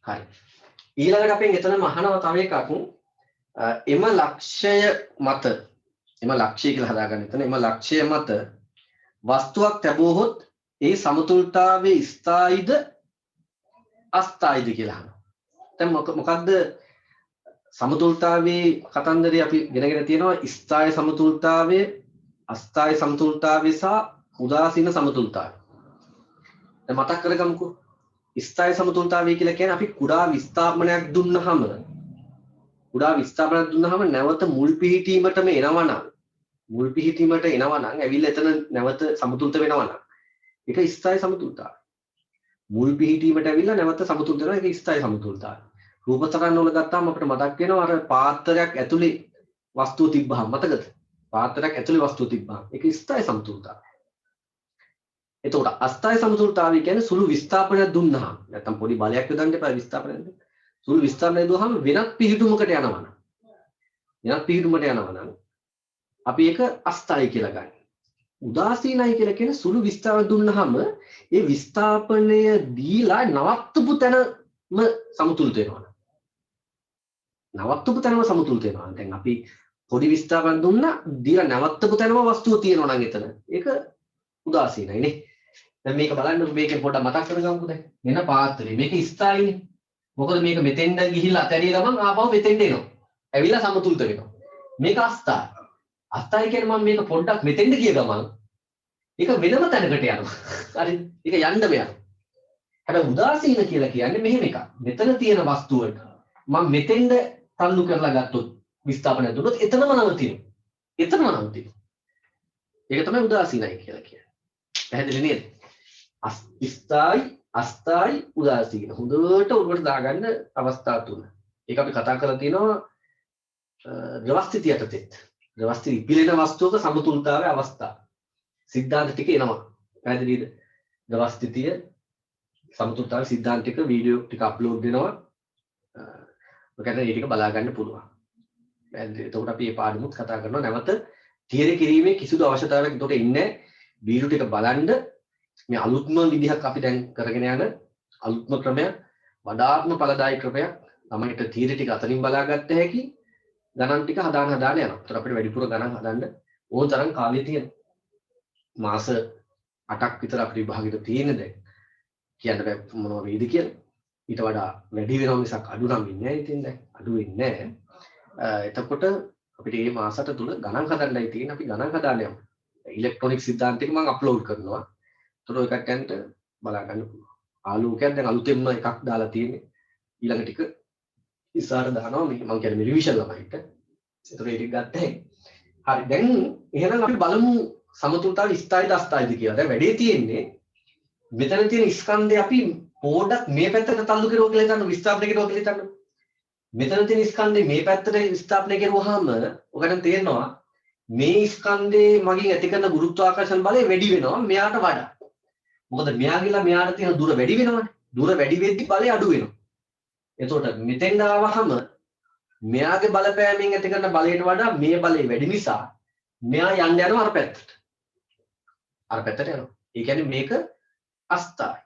හරි. ඊළඟට අපි එතනම අහනවා තව එකක්. එම ලක්ෂය මත එම ලක්ෂය කියලා හදාගන්න එතන එම ලක්ෂය මත වස්තුවක් තැබුවොත් ඒ සමතුලිතතාවයේ ස්ථායිද අස්ථායිද කියලා අහනවා. දැන් මොකද්ද සමතුලිතතාවයේ කතන්දරේ අපි ගෙනගෙන තියෙනවා ස්ථායි සමතුලිතතාවය, අස්ථායි සමතුලිතතාවය සහ උදාසීන සමතුලිතතාවය. දැන් මතක් කරගමුකෝ. ස්ථායි සමතුලිතතාවය කියලා කියන්නේ අපි කුඩා විස්ථාපනයක් දුන්නහම නැවත මුල් පිහිටීමටම එනවනම් ඇවිල්ලා එතන නැවත සමතුලිත වෙනවනම් ඒක ස්ථායි සමතුලිතතාවය. මුල් පිහිටීමට ඇවිල්ලා නැවත සමතුලිත වෙනවා ඒක ස්ථායි සමතුලිතතාවය. රූප සටහන් වල ගත්තාම අපිට මතක් වෙනවා අර පාත්‍රයක් ඇතුලේ වස්තුව තිබ්බහම මතකද? පාත්‍රයක් ඇතුලේ වස්තුව තිබ්බහම ඒක ස්ථායි සමතුලිතතාවය. එතකොට අස්ථායි සමතුලිතතාවය කියන්නේ සුළු විස්ථාපනයක් දුන්නාම නැත්තම් පොඩි බලයක් යොදන්න එපා විස්ථාපනයක් දෙන්න. සුළු විස්ථාපනයක් දුවහම වෙනත් පිහිටුමකට යනවනම් අපි ඒක අස්ථායි කියලා ගන්න. උදාසීනයි කියලා කියන්නේ සුළු විස්ථාපන දුන්නාම ඒ විස්ථාපනය දීලා නවත්තපු තැනම සමතුලිත වෙනවා. දැන් අපි පොඩි විස්ථාපන දුන්නා දීලා නවත්තපු තැනම වස්තුව තියෙනවා නම් එතන ඒක උදාසීනයි නේ. දැන් මේක බලන්න මේකෙන් පොඩ්ඩක් මතක් කරගමුකෝ දැන්. මෙන්න පාත්‍රය. මේක ස්ථායිනේ. මොකද මේක මෙතෙන්ද ගිහිල්ලා අතරිය ගමන් ආපහු මෙතෙන්ට එනවා. ඇවිල්ලා සමතුලිත වෙනවා. මේක අස්ථායි. අස්ථායි කියන්නේ මම මේක පොඩ්ඩක් මෙතෙන්ද ගිය ගමන් ඒක වෙනම තැනකට යනවා. හරිද? ඒක යන්න බෑ. හැබැයි උදාසීන කියලා කියන්නේ මෙහෙම එකක්. මෙතන තියෙන වස්තුවට මම මෙතෙන්ද තල්ලු කරලා ගත්තොත් විස්ථාපනය දුන්නොත් එතනම නවතිනවා. ඒක තමයි උදාසීනයි කියලා කියන්නේ. පැහැදිලි නේද? අස්ථායි උදාසීන. හොඳට උඩට දාගන්න අවස්ථා තුන. ඒක අපි කතා කරලා තියෙනවා ව්‍යවස්ථිතිය යටතේ. ව්‍යවස්ථිත පිළිෙන වස්තුවක සමතුලිතතාවයේ අවස්ථා. සිද්ධාන්ත ටික එනවා. පැහැදිලිද? ව්‍යවස්ථිතිය සමතුලිතතාවයේ සිද්ධාන්ත ටික වීඩියෝ ටික අප්ලෝඩ් වෙනවා. ඔකට ඒ ටික බලා ගන්න පුළුවන්. පැහැදිලිද? එතකොට අපි මේ පාඩමුත් කතා කරනවා නැවත තියරි කිරීමේ කිසිදු අවශ්‍යතාවයක් එතකොට ඉන්නේ වීඩියෝ ටික බලන්න. මේ අලුත්ම විදිහක් අපි දැන් කරගෙන යන අලුත්ම ක්‍රමයක් වඩාත්ම ඵලදායී ක්‍රමයක් ළමයිට තියරි ටික අතරින් බලාගත්ත හැකි ගණන් ටික හදාන යනවා. ඒතර අපිට වැඩිපුර ගණන් හදන්න ඕන තරම් කාලය තියෙනවා. මාස 8ක් විතර අපිට විභාගෙට තියෙන දැන් කියන්න බෑ මොනවා වෙයිද කියලා. ඊට වඩා වැඩි වෙනවා මිසක් අඩු නම් වෙන්නේ නැහැ. ඉතින් දැන් අඩු වෙන්නේ නැහැ. එතකොට අපිට මේ මාස 8 තුල ගණන් හදන්නයි තියෙන්නේ. අපි ගණන් හදාන්න යමු. ඉලෙක්ට්‍රොනික සිද්ධාන්ත ටික මම අප්ලෝඩ් කරනවා. ඒතර ඔය කට්ටියන්ට බලා ගන්න පුළුවන්. ආලෝකයක් දැන් අලුතෙන්ම එකක් දාලා තියෙන්නේ. ඊළඟ ටික ඉස්සරහ දානවා මම කියන්නේ මේ රිවිෂන් ළමයිට. ඒතර ඒක ගත්තා. හරි දැන් එහෙනම් අපි බලමු සමතුලිතතාවය ස්ථායිද අස්ථායිද කියලා. දැන් වැඩේ තියෙන්නේ මෙතන තියෙන ස්කන්ධය අපි පොඩක් මේ පැත්තට තල්ලු කරුවා කියලා හිතන්න විස්ථාපනය කරුවා කියලා හිතන්න. මෙතන තියෙන ස්කන්ධය මේ පැත්තට විස්ථාපනය කරුවාම ඔකට තේරෙනවා මේ ස්කන්ධේ මගින් ඇති කරන ගුරුත්වාකර්ෂණ බලය වැඩි වෙනවා මෙයාට වඩා. මොකද මෙයා ගිහලා මෙයාට තියෙන දුර වැඩි වෙනවනේ. දුර වැඩි වෙද්දි බලය අඩු වෙනවා. එතකොට මෙතෙන් ආවහම මෙයාගේ බලපෑමෙන් ඇති කරන බලයට වඩා මේ බලය වැඩි නිසා මෙයා යන්න යනවා අර පැත්තට. යනවා. ඒ කියන්නේ මේක අස්ථායි.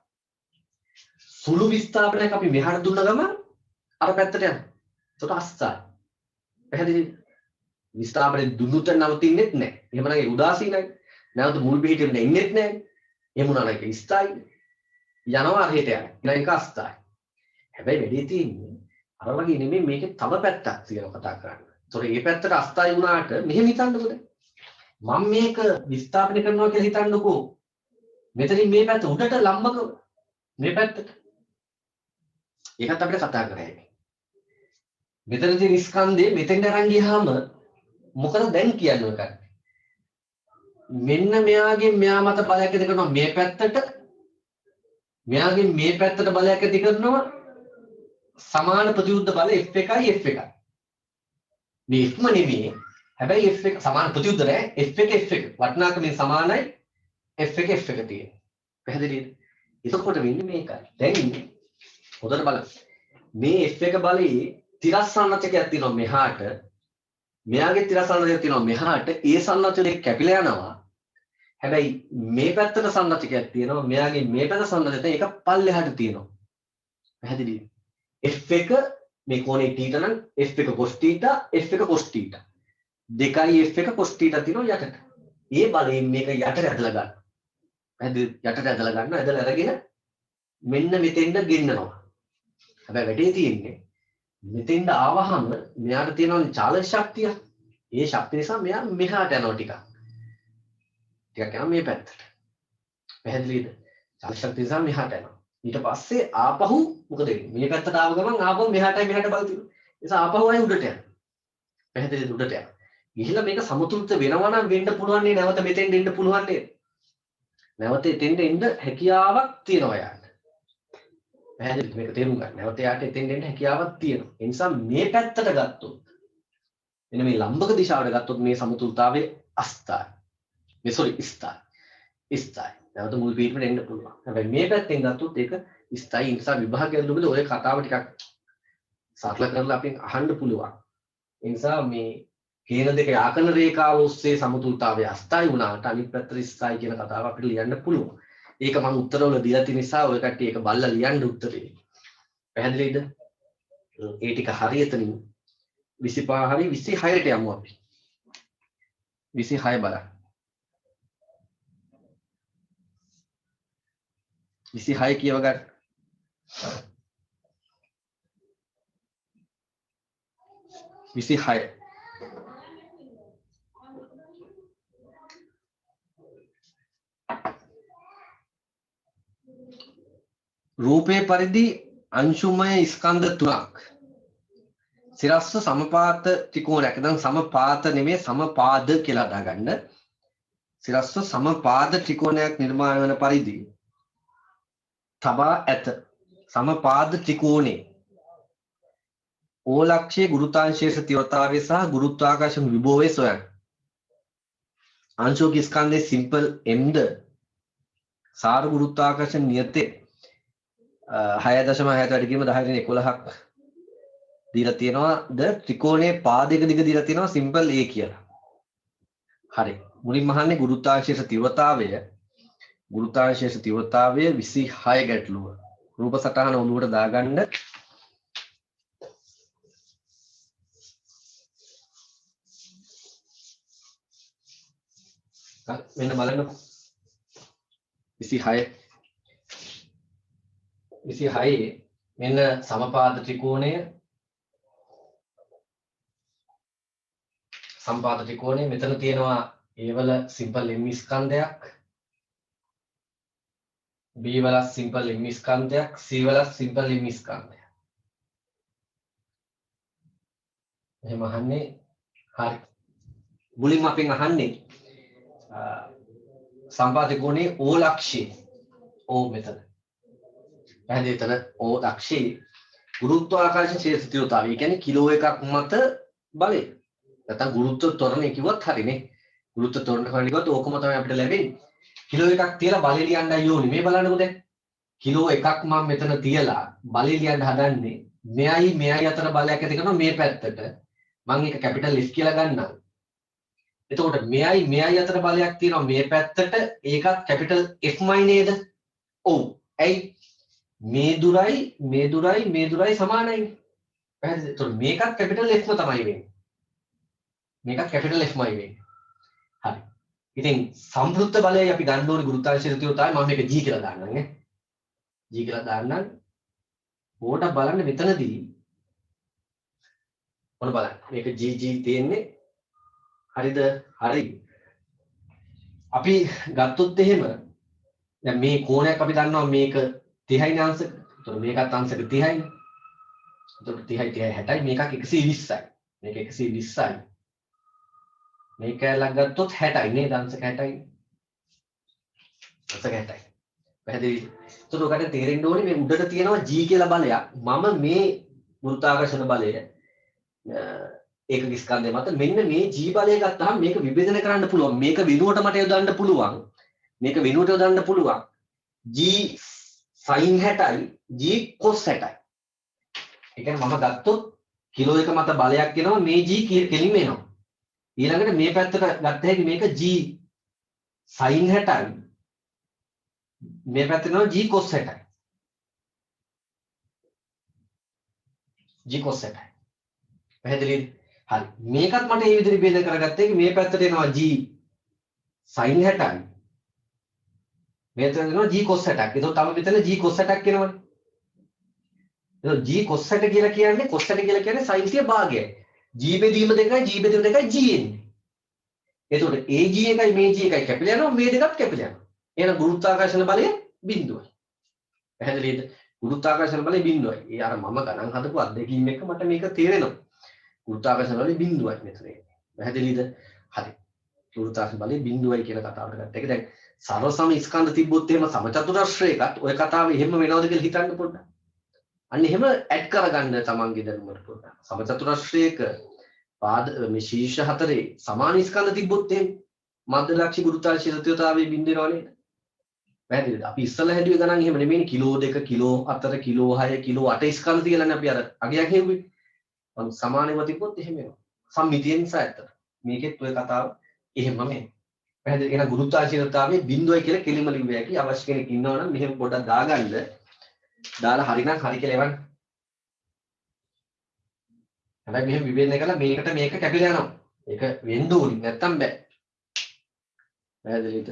සුළු විස්ථාපනයක් අපි මෙහාට දුන්න ගමන් අර පැත්තට යනවා. ඒකට අස්ථායි. පැහැදිලිද? විස්ථාපනය දුන්නොත් නවතින්නෙත් නැහැ. එහෙමනම් ඒ උදාසීනයි. නැවත මුල් පිටින් ඉන්නෙත් නැහැ. එහෙම උනා නම් ඒක ස්ථායි. යනවා අරහෙට යනවා. ඒක අස්ථායි. හැබැයි වැඩි තියෙන්නේ අර වගේ නෙමෙයි මේකේ තව පැත්තක් කියලා කතා කරන්නේ. ඒතොර මේ පැත්තට අස්ථායි වුණාට මෙහෙම හිතන්නකෝ දැන්. මම මේක විස්ථාපනය කරනවා කියලා හිතන්නකෝ. මෙතනින් මේ පැත්ත උඩට ලම්බක මේ පැත්තට. ඒකත් අපිට කතා කරන්නේ. මෙතන තියෙන ස්කන්ධය මෙතෙන්ට අරන් ගියාම මොකද දැන් කියන්නේ ඔය කන්නේ? මෙන්න මෙයාගේ මෙයා මත බලයක් ඇති කරනවා මේ පැත්තට, මෙයාගේ මේ පැත්තට බලයක් ඇති කරනවා සමාන ප්‍රතිවිරුද්ධ බල F1යි F1යි. මේ Fම නෙමෙයි. හැබැයි F1 සමාන ප්‍රතිවිරුද්ධ නෑ. F1 F1 වටිනාකමෙන් සමානයි F1 F1 තියෙන්නේ. පැහැදිලිද? එතකොට වෙන්නේ මේකයි. දැන් හොඳට බලන්න. මේ F1 බලයේ තිරස්සන්නචකයක් තියෙනවා මෙහාට. මෙයාගේ තිරස්සන්නචකයක් තියෙනවා මෙහාට. ඒ සන්නචකේ කැපිලා යනවා. හැබැයි මේ පැත්තට සන්නචකයක් තියෙනවා. මෙයාගේ මේ පැත්ත සන්නචකයට ඒක පල්ලෙහාට තියෙනවා. පැහැදිලිද? F1 මේ කෝණේ θ නම් F1 cos θ F1 cos θ. දෙකයි F1 cos θ තියෙනවා යටට. ඒ බලයෙන් මේක යටට ඇදලා ගන්න. පැහැදිලිද? යටට ඇදලා ගන්න. ඇදලා අරගෙන මෙන්න මෙතෙන්ද ගෙන්නනවා. හැබැයි වැඩේ තියෙන්නේ මෙතෙන්ද ආවහම මෙයාට තියෙනවා චාලක ශක්තිය. ඒ ශක්තිය නිසා මෙයා මෙහාට යනවා ටිකක්. ටිකක් යනවා මේ පැත්තට. පැහැදිලිද? චාලක ශක්තිය නිසා මෙහාට යනවා. ඊට පස්සේ ආපහු මොකද වෙන්නේ? මේ පැත්තට ආව ගමන් ආපහු මෙහාටයි මෙහාට බල තියෙනවා. ඒ නිසා ආපහු ආයි උඩට යනවා. පැහැදිලිද? උඩට යනවා. ගිහිල්ලා මේක සමතුලිත වෙනවා නම් වෙන්න පුළුවන් නේ නැවත මෙතෙන්ට එන්න පුළුවන් නේ. නැවත එතෙන්ට එන්න හැකියාවක් තියෙනවා යාට. පැහැදිලිද? මේක තේරුම් ගන්න. නැවත යාට එතෙන්ට එන්න හැකියාවක් තියෙනවා. ඒ නිසා මේ පැත්තට ගත්තොත් මෙන්න මේ ලම්බක දිශාවට ගත්තොත් මේ සමතුලිතතාවයේ අස්ථායි. මේ ස්ථායි. නැවත මුල් පිටුවට එන්න පුළුවන්. හැබැයි මේ පැත්තෙන් ගත්තොත් ඒක ස්ථායි. ඒ නිසා විභාගයක් දුන්නොත් ඔය කතාව ටිකක් සරල කරලා අපෙන් අහන්න පුළුවන්. ඒ නිසා මේ කේන දෙක යාකන රේඛාව ඔස්සේ සමතුලිතතාවය අස්ථායි වුණාට අනිත් පැත්තට ස්ථායි කියන කතාව අපිට ලියන්න පුළුවන්. ඒක මම උත්තරවල දීලා තියෙන නිසා ඔය කට්ටිය ඒක බලලා ලියන්න උත්තරේ. පැහැදිලිද? ඒ ටික හරියටම 25 හරි 26ට යමු අපි. 26 බලන්න. 26 කියව ගන්න. රූපේ පරිදි අංශුමය ස්කන්ධ තුනක් සිරස්ව සමපාත ත්‍රිකෝණයක්. දැන් සමපාත නෙමෙයි සමපාද කියලා හදාගන්න. සිරස්ව සමපාද ත්‍රිකෝණයක් නිර්මාණය වන පරිදි තබා ඇත. සමපාද ත්‍රිකෝණේ ඕලක්ෂයේ ගුරුත්වාංශයේ තීව්‍රතාවය සහ ගුරුත්වාකර්ෂණ විභවය සොයන්න. අංශෝක ස්කන්ධයේ සිම්පල් m ද සාර ගුරුත්වාකර්ෂණ නියතේ 6.6 වැඩි කිරීම 10 11ක් දීලා තියෙනවා. ද ත්‍රිකෝණයේ පාදයක දිග දීලා තියෙනවා සිම්පල් a කියලා. හරි. මුලින්ම අහන්නේ ගුරුත්වාංශයේ තීව්‍රතාවය 26 ගැටලුව. රූප සටහන ඔලුවට දාගන්න. මෙන්න බලන්න 26 මෙන්න සමපාද ත්‍රිකෝණය මෙතන තියෙනවා A වල සිම්පල් m ස්කන්ධයක්, B වල සිම්පල් m ස්කන්ධයක්, C වල සිම්පල් m ස්කන්ධයක්. එහෙම අහන්නේ. හරි. මුලින්ම අපෙන් අහන්නේ සම්පාද කෝණේ O ලක්ෂයේ O මෙතන. පැහැදිලි එතන O ලක්ෂයේ ගුරුත්වාකර්ෂණ ශේෂ තීව්‍රතාවය. ඒ කියන්නේ කිලෝ එකක් මත බලය. නැත්නම් ගුරුත්ව ත්වරණය කිව්වත් හරිනේ. ගුරුත්ව ත්වරණ කරන්න කිව්වොත් ඕකම තමයි අපිට ලැබෙන්නේ. කිලෝ එකක් තියලා බලය ලියන්නයි ඕනේ. මේ බලන්නකෝ දැන්. කිලෝ එකක් මම මෙතන තියලා බලය ලියන්න හදන්නේ. මෙයයි අතර බලයක් ඇති කරනවා මේ පැත්තට. මම ඒක කැපිටල් F කියලා ගන්නම්. එතකොට මෙයයි අතර බලයක් තියෙනවා මේ පැත්තට. ඒකත් කැපිටල් Fමයි නේද? ඔව්. ඇයි? මේ දුරයි සමානයි. පැහැදිලිද? එතකොට මේකත් කැපිටල් Fම තමයි වෙන්නේ. මේකත් කැපිටල් Fමයි වෙන්නේ. හරි. ඉතින් සම්ප්‍රයුක්ත බලය අපි ගන්න ඕනේ ගුරුත්වාකර්ෂණ තීව්‍රතාවය. මම මේක G කියලා දාන්නම් නේ. G කියලා දාන්නම්. ඕකට බලන්න මෙතනදී ඔන්න බලන්න. මේක G තියෙන්නේ. හරිද? හරි. අපි ගත්තොත් එහෙම දැන් මේ කෝණයක් අපි දන්නවා මේක 30යි නේ අංශක. ඒතකොට මේකත් අංශක 30යි. එතකොට 30යි 60යි මේකක් 120යි. මේක 120යි. මේක කැලක් ගත්තොත් 60යි නේද? අංශක 60යි. අංශක 60යි. පැහැදිලිද? එතකොට ඔකට තේරෙන්න ඕනේ මේ උඩට තියෙනවා G කියලා බලයක්. මම මේ ගුරුත්වාකර්ෂණ බලය ඒකක ස්කන්ධය මත මෙන්න මේ G බලය ගත්තාම මේක විභජනය කරන්න පුළුවන්. මේක වෙනුවට මට යොදන්න පුළුවන්. මේක වෙනුවට යොදන්න පුළුවන්. G sin 60යි G cos 60යි. ඒ කියන්නේ මම ගත්තොත් කිලෝ එක මත බලයක් එනවා මේ G කෙලින්ම එනවා. ඊළඟට මේ පැත්තට ගත්ත හැකි මේක G sin 60යි. මේ පැත්තට යනවා G cos 60යි. G cos 60යි. පැහැදිලිද? හරි. මේකත් මට මේ විදිහට බෙද කරගත්ත එක මේ පැත්තට එනවා G sin 60යි. මේ පැත්තට එනවා G cos 60ක්. ඒතකොට තව මෙතන G cos 60ක් එනවනේ. එතකොට G cos 60 කියලා කියන්නේ cos 60 කියලා කියන්නේ sin 100 භාගයයි. G බෙදීම දෙකයි G බෙදීම දෙකයි G එන්නේ. එතකොට AG එකයි මේ G එකයි කැපිලා යනවා මේ දෙකත් කැපිලා යනවා. එහෙනම් ගුරුත්වාකර්ෂණ බලය බිඳුවයි. පැහැදිලිද? ගුරුත්වාකර්ෂණ බලය බිඳුවයි. ඒ අර මම ගණන් හදපු අත්දැකීම් එක මට මේක තේරෙනවා. ගුරුත්වාකර්ෂණ බලය බිඳුවයි මෙතන. පැහැදිලිද? හරි. ගුරුත්වාකර්ෂණ බලය බිඳුවයි කියන කතාවට ගත්ත එක. දැන් සර්ව සම ස්කන්ධ තිබ්බොත් එහෙම සමචතුරස්‍රයකත් ඔය කතාව එහෙම වෙනවද කියලා හිතන්න පොඩ්ඩක්. අන්න එහෙම ඇඩ් කරගන්න තමන්ගේ දැනුමට පොඩ්ඩක්. සමචතුරස්‍රයක පාද මේ ශීර්ෂ හතරේ සමාන ස්කන්ධ තිබ්බොත් එහෙම මධ්‍යලක්ෂී ගුරුත්වාකර්ෂණීයතාවයේ බිඳිනව නේද? පැහැදිලිද? අපි ඉස්සෙල්ලා හැදුවේ ගණන් එහෙම නෙමෙයිනේ කිලෝ 2 කිලෝ 4 කිලෝ 6 කිලෝ 8 ස්කන්ධ තියලානේ අපි අර අගයක් හෙව්වේ. සමානෙව තිබ්බොත් එහෙම වෙනවා. සම්මිතියෙන් සෑත්තට. මේකෙත් ඔය කතාව එහෙමම එන්නේ. පැහැදිලි? එහෙනම් ගුරුත්වාකර්ෂණීයතාවයේ බිඳුවයි කියලා කෙලින්ම ලිව්ව හැකි. අවශ්‍ය කෙනෙක් ඉන්නවනම් මෙහෙම පොඩ්ඩක් දාගන්න. දාලා හරිනම් හරි කියලා එවන්න. හැබැයි මෙහෙම විභජනය කළා මේකට මේක කැපිලා යනවා. ඒක වෙන්න ඕනි නැත්තම් බෑ. පැහැදිලිද?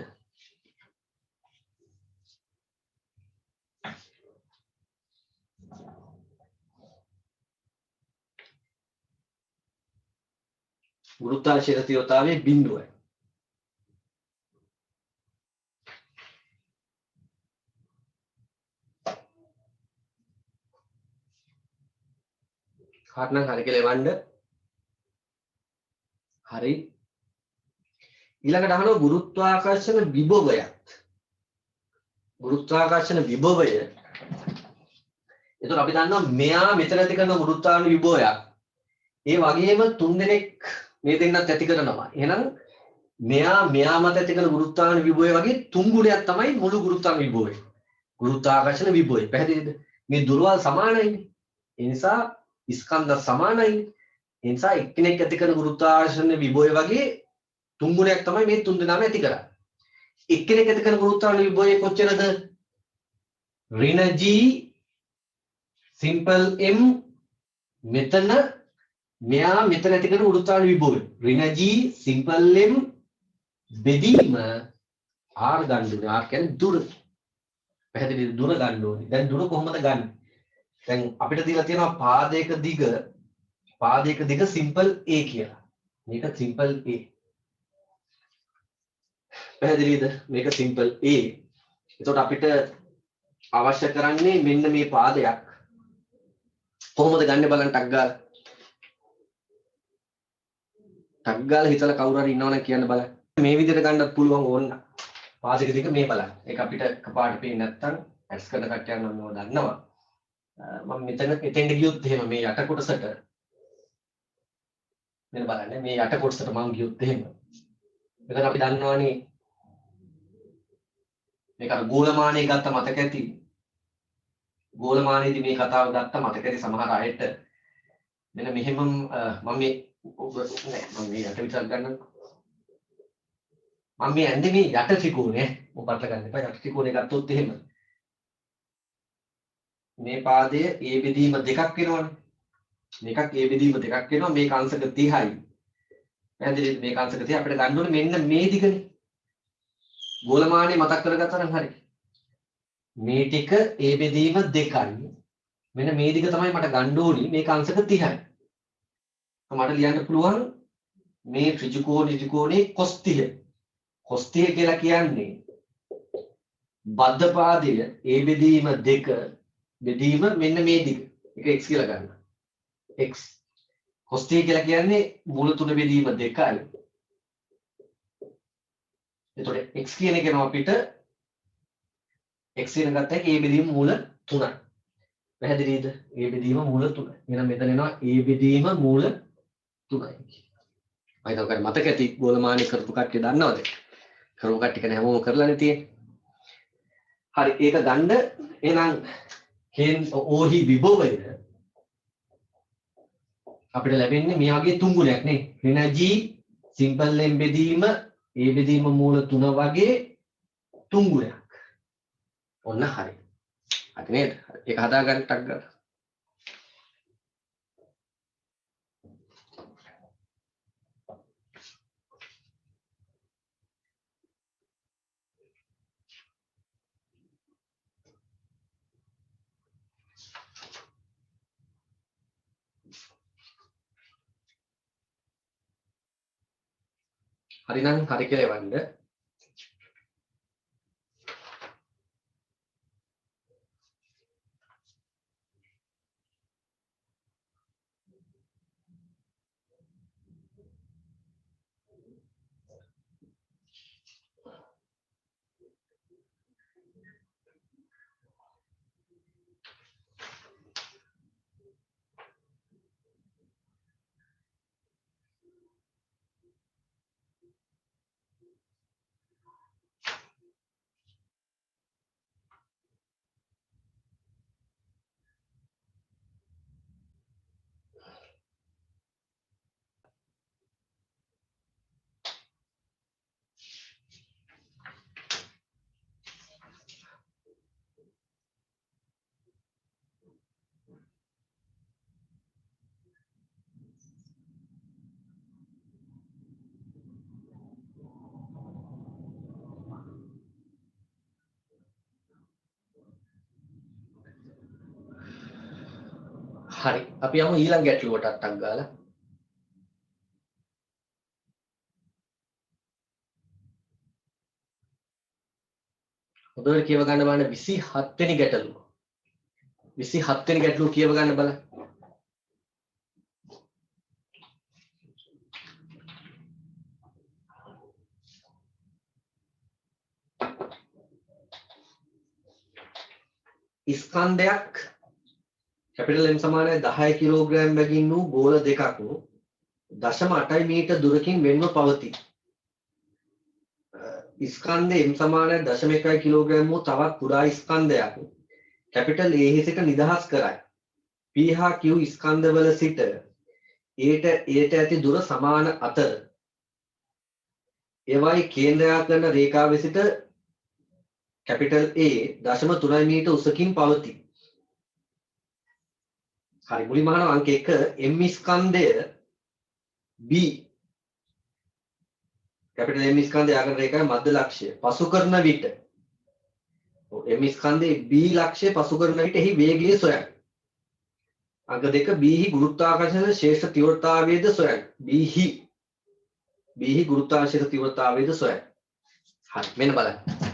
ගුරුත්වාකර්ෂණීයතාවයේ බිඳුවයි. හරිනම් හරි කියලා එවන්න. හරි. ඊළඟට අහනවා ගුරුත්වාකර්ෂණ විභවයත්. ගුරුත්වාකර්ෂණ විභවය. එතකොට අපි දන්නවා මෙයා මෙතන ඇති කරන ගුරුත්වාකර්ෂණ විභවයක්. ඒ වගේම තුන් දෙනෙක් මේ දෙන්නත් ඇති කරනවා. එහෙනම් මෙයා මත ඇති කරන ගුරුත්වාකර්ෂණ විභවය වගේ තුන් ගුණයක් තමයි මුළු ගුරුත්වාකර්ෂණ විභවය. ගුරුත්වාකර්ෂණ විභවය. පැහැදිලිද? මේ දුරවල් සමානයිනේ. ඒ නිසා ස්කන්ධ සමානයි. ඒ නිසා එක්කෙනෙක් ඇති කරන ගුරුත්වාකර්ෂණ විභවය වගේ තුන් ගුණයක් තමයි මේ තුන් දෙනාම ඇති කරන්නේ. එක්කෙනෙක් ඇති කරන ගුරුත්වාකර්ෂණ විභවය කොච්චරද? ඍණ G simple m මෙතන මෙයා මෙතන ඇති කරන ගුරුත්වාකර්ෂණ විභවය. ඍණ G simple m බෙදීම r ගන්න ඕනේ. r කියන්නේ දුර. පැහැදිලිද? දුර ගන්න ඕනේ. දැන් දුර කොහොමද ගන්නේ? දැන් අපිට දීලා තියෙනවා පාදයක දිග simple a කියලා. මේක simple a. පැහැදිලිද? මේක simple a. එතකොට අපිට අවශ්‍ය කරන්නේ මෙන්න මේ පාදයක්. කොහොමද ගන්න බලන්න ටක් ගාලා හිතලා කවුරු හරි ඉන්නවනම් කියන්න බලන්න. මේ විදිහට ගන්නත් පුළුවන් ඕන. පාදයක දිග මේ බලන්න. ඒක අපිට එකපාරට පේන්නේ නැත්නම් ඇස් කරන කට්ටියන් නම් නෝ දන්නවා. මම මෙතන එතෙන්ට ගියොත් එහෙම මේ යට කොටසට මෙන්න බලන්න මේ යට කොටසට මම ගියොත් එහෙම මෙතන අපි දන්නවනේ මේක අර ගෝලමානය ගත්ත මතක ඇති ගෝලමානයේදී මේ කතාව ගත්ත මතක ඇති සමහර අයට මෙන්න මෙහෙම මම මේ යට විතර ගන්න මම මේ ඇඳේ මේ යට ත්‍රිකෝණය ඔබට ගන්න එපා යට ත්‍රිකෝණය ගත්තොත් එහෙම මේ පාදය A බෙදීම දෙකක් වෙනවනේ. මේකක් A බෙදීම දෙකක් වෙනවා. මේක අංශක 30යි. පැහැදිලිද? මේක අංශක 30 අපිට ගන්න ඕනේ මෙන්න මේ දිගනේ. ගෝලමානය මතක් කරගත්තා නම් හරි. මේ ටික A බෙදීම දෙකයි. මෙන්න මේ දිග තමයි මට ගන්න ඕනේ. මේක අංශක 30යි. මට ලියන්න පුළුවන් මේ ත්‍රිකෝණේ cos 30. cos 30 කියලා කියන්නේ බද්ධ පාදය A බෙදීම දෙක බෙදීම මෙන්න මේ දිග. ඒක x කියලා ගන්න. x cos t කියලා කියන්නේ මූල තුන බෙදීම 2යි. එතකොට x කියන එක එනවා අපිට x කියන ගත්තා a බෙදීම මූල 3යි. පැහැදිලිද? a බෙදීම මූල 3යි. එහෙනම් මෙතන එනවා a බෙදීම මූල 3යි. අයිතෝ කර මතක ඇති ගෝලමානි කරපු කට්ටිය දන්නවද? කරපු කට්ටිය කන හැමෝම කරලානේ තියෙන්නේ. හරි ඒක ගන්න එහෙනම් ඕහි විභවය අපිට ලැබෙන්නේ මේ වගේ තුන් ගුණයක් නේ. ඍණ g සිම්පල් m බෙදීම a බෙදීම මූල 3 වගේ තුන් ගුණයක්. ඔන්න හරි. හරි නේද? ඒක හදාගන්න ටක් ගන්න. හරි නම් හරි කියලා එවන්න. හරි අපි යමු ඊළඟ ගැටලුවට අටක් ගාලා. හොඳට කියව ගන්න බලන්න 27 වෙනි ගැටලුව. 27 වෙනි ගැටලුව කියව ගන්න බලන්න. ස්කන්ධයක් කැපිටල් M සමානයි 10 කිලෝග්‍රෑම් බැගින් වූ ගෝල දෙකක් 0.8 මීටර දුරකින් වෙන්ව පවතී. ස්කන්ධ M සමානයි 0.1 කිලෝග්‍රෑම් වූ තවත් කුඩා ස්කන්ධයක් කැපිටල් A හිසක නිදහස් කරයි. P හා Q ස්කන්ධවල සිට Aට ඇති දුර සමාන අතර ඒවායි කේන්ද්‍රයක් කරන රේඛාවේ සිට කැපිටල් A 0.3 මීටර උසකින් පවතී. හරි මුලින්ම අහනවා අංක 1 M ස්කන්ධය B කැපිටල් M ස්කන්ධය ආකාර රේඛාවේ මධ්‍ය ලක්ෂ්‍ය පසු කරන විට M ස්කන්ධයේ B ලක්ෂ්‍ය පසු කරන විට එහි වේගය සොයන්න. අංක 2 B හි ගුරුත්වාකර්ෂණ ශේෂ්ඨ තීව්‍රතාවයද සොයන්න. B හි ගුරුත්වාකර්ෂණ තීව්‍රතාවයද සොයන්න. හරි මෙන්න බලන්න.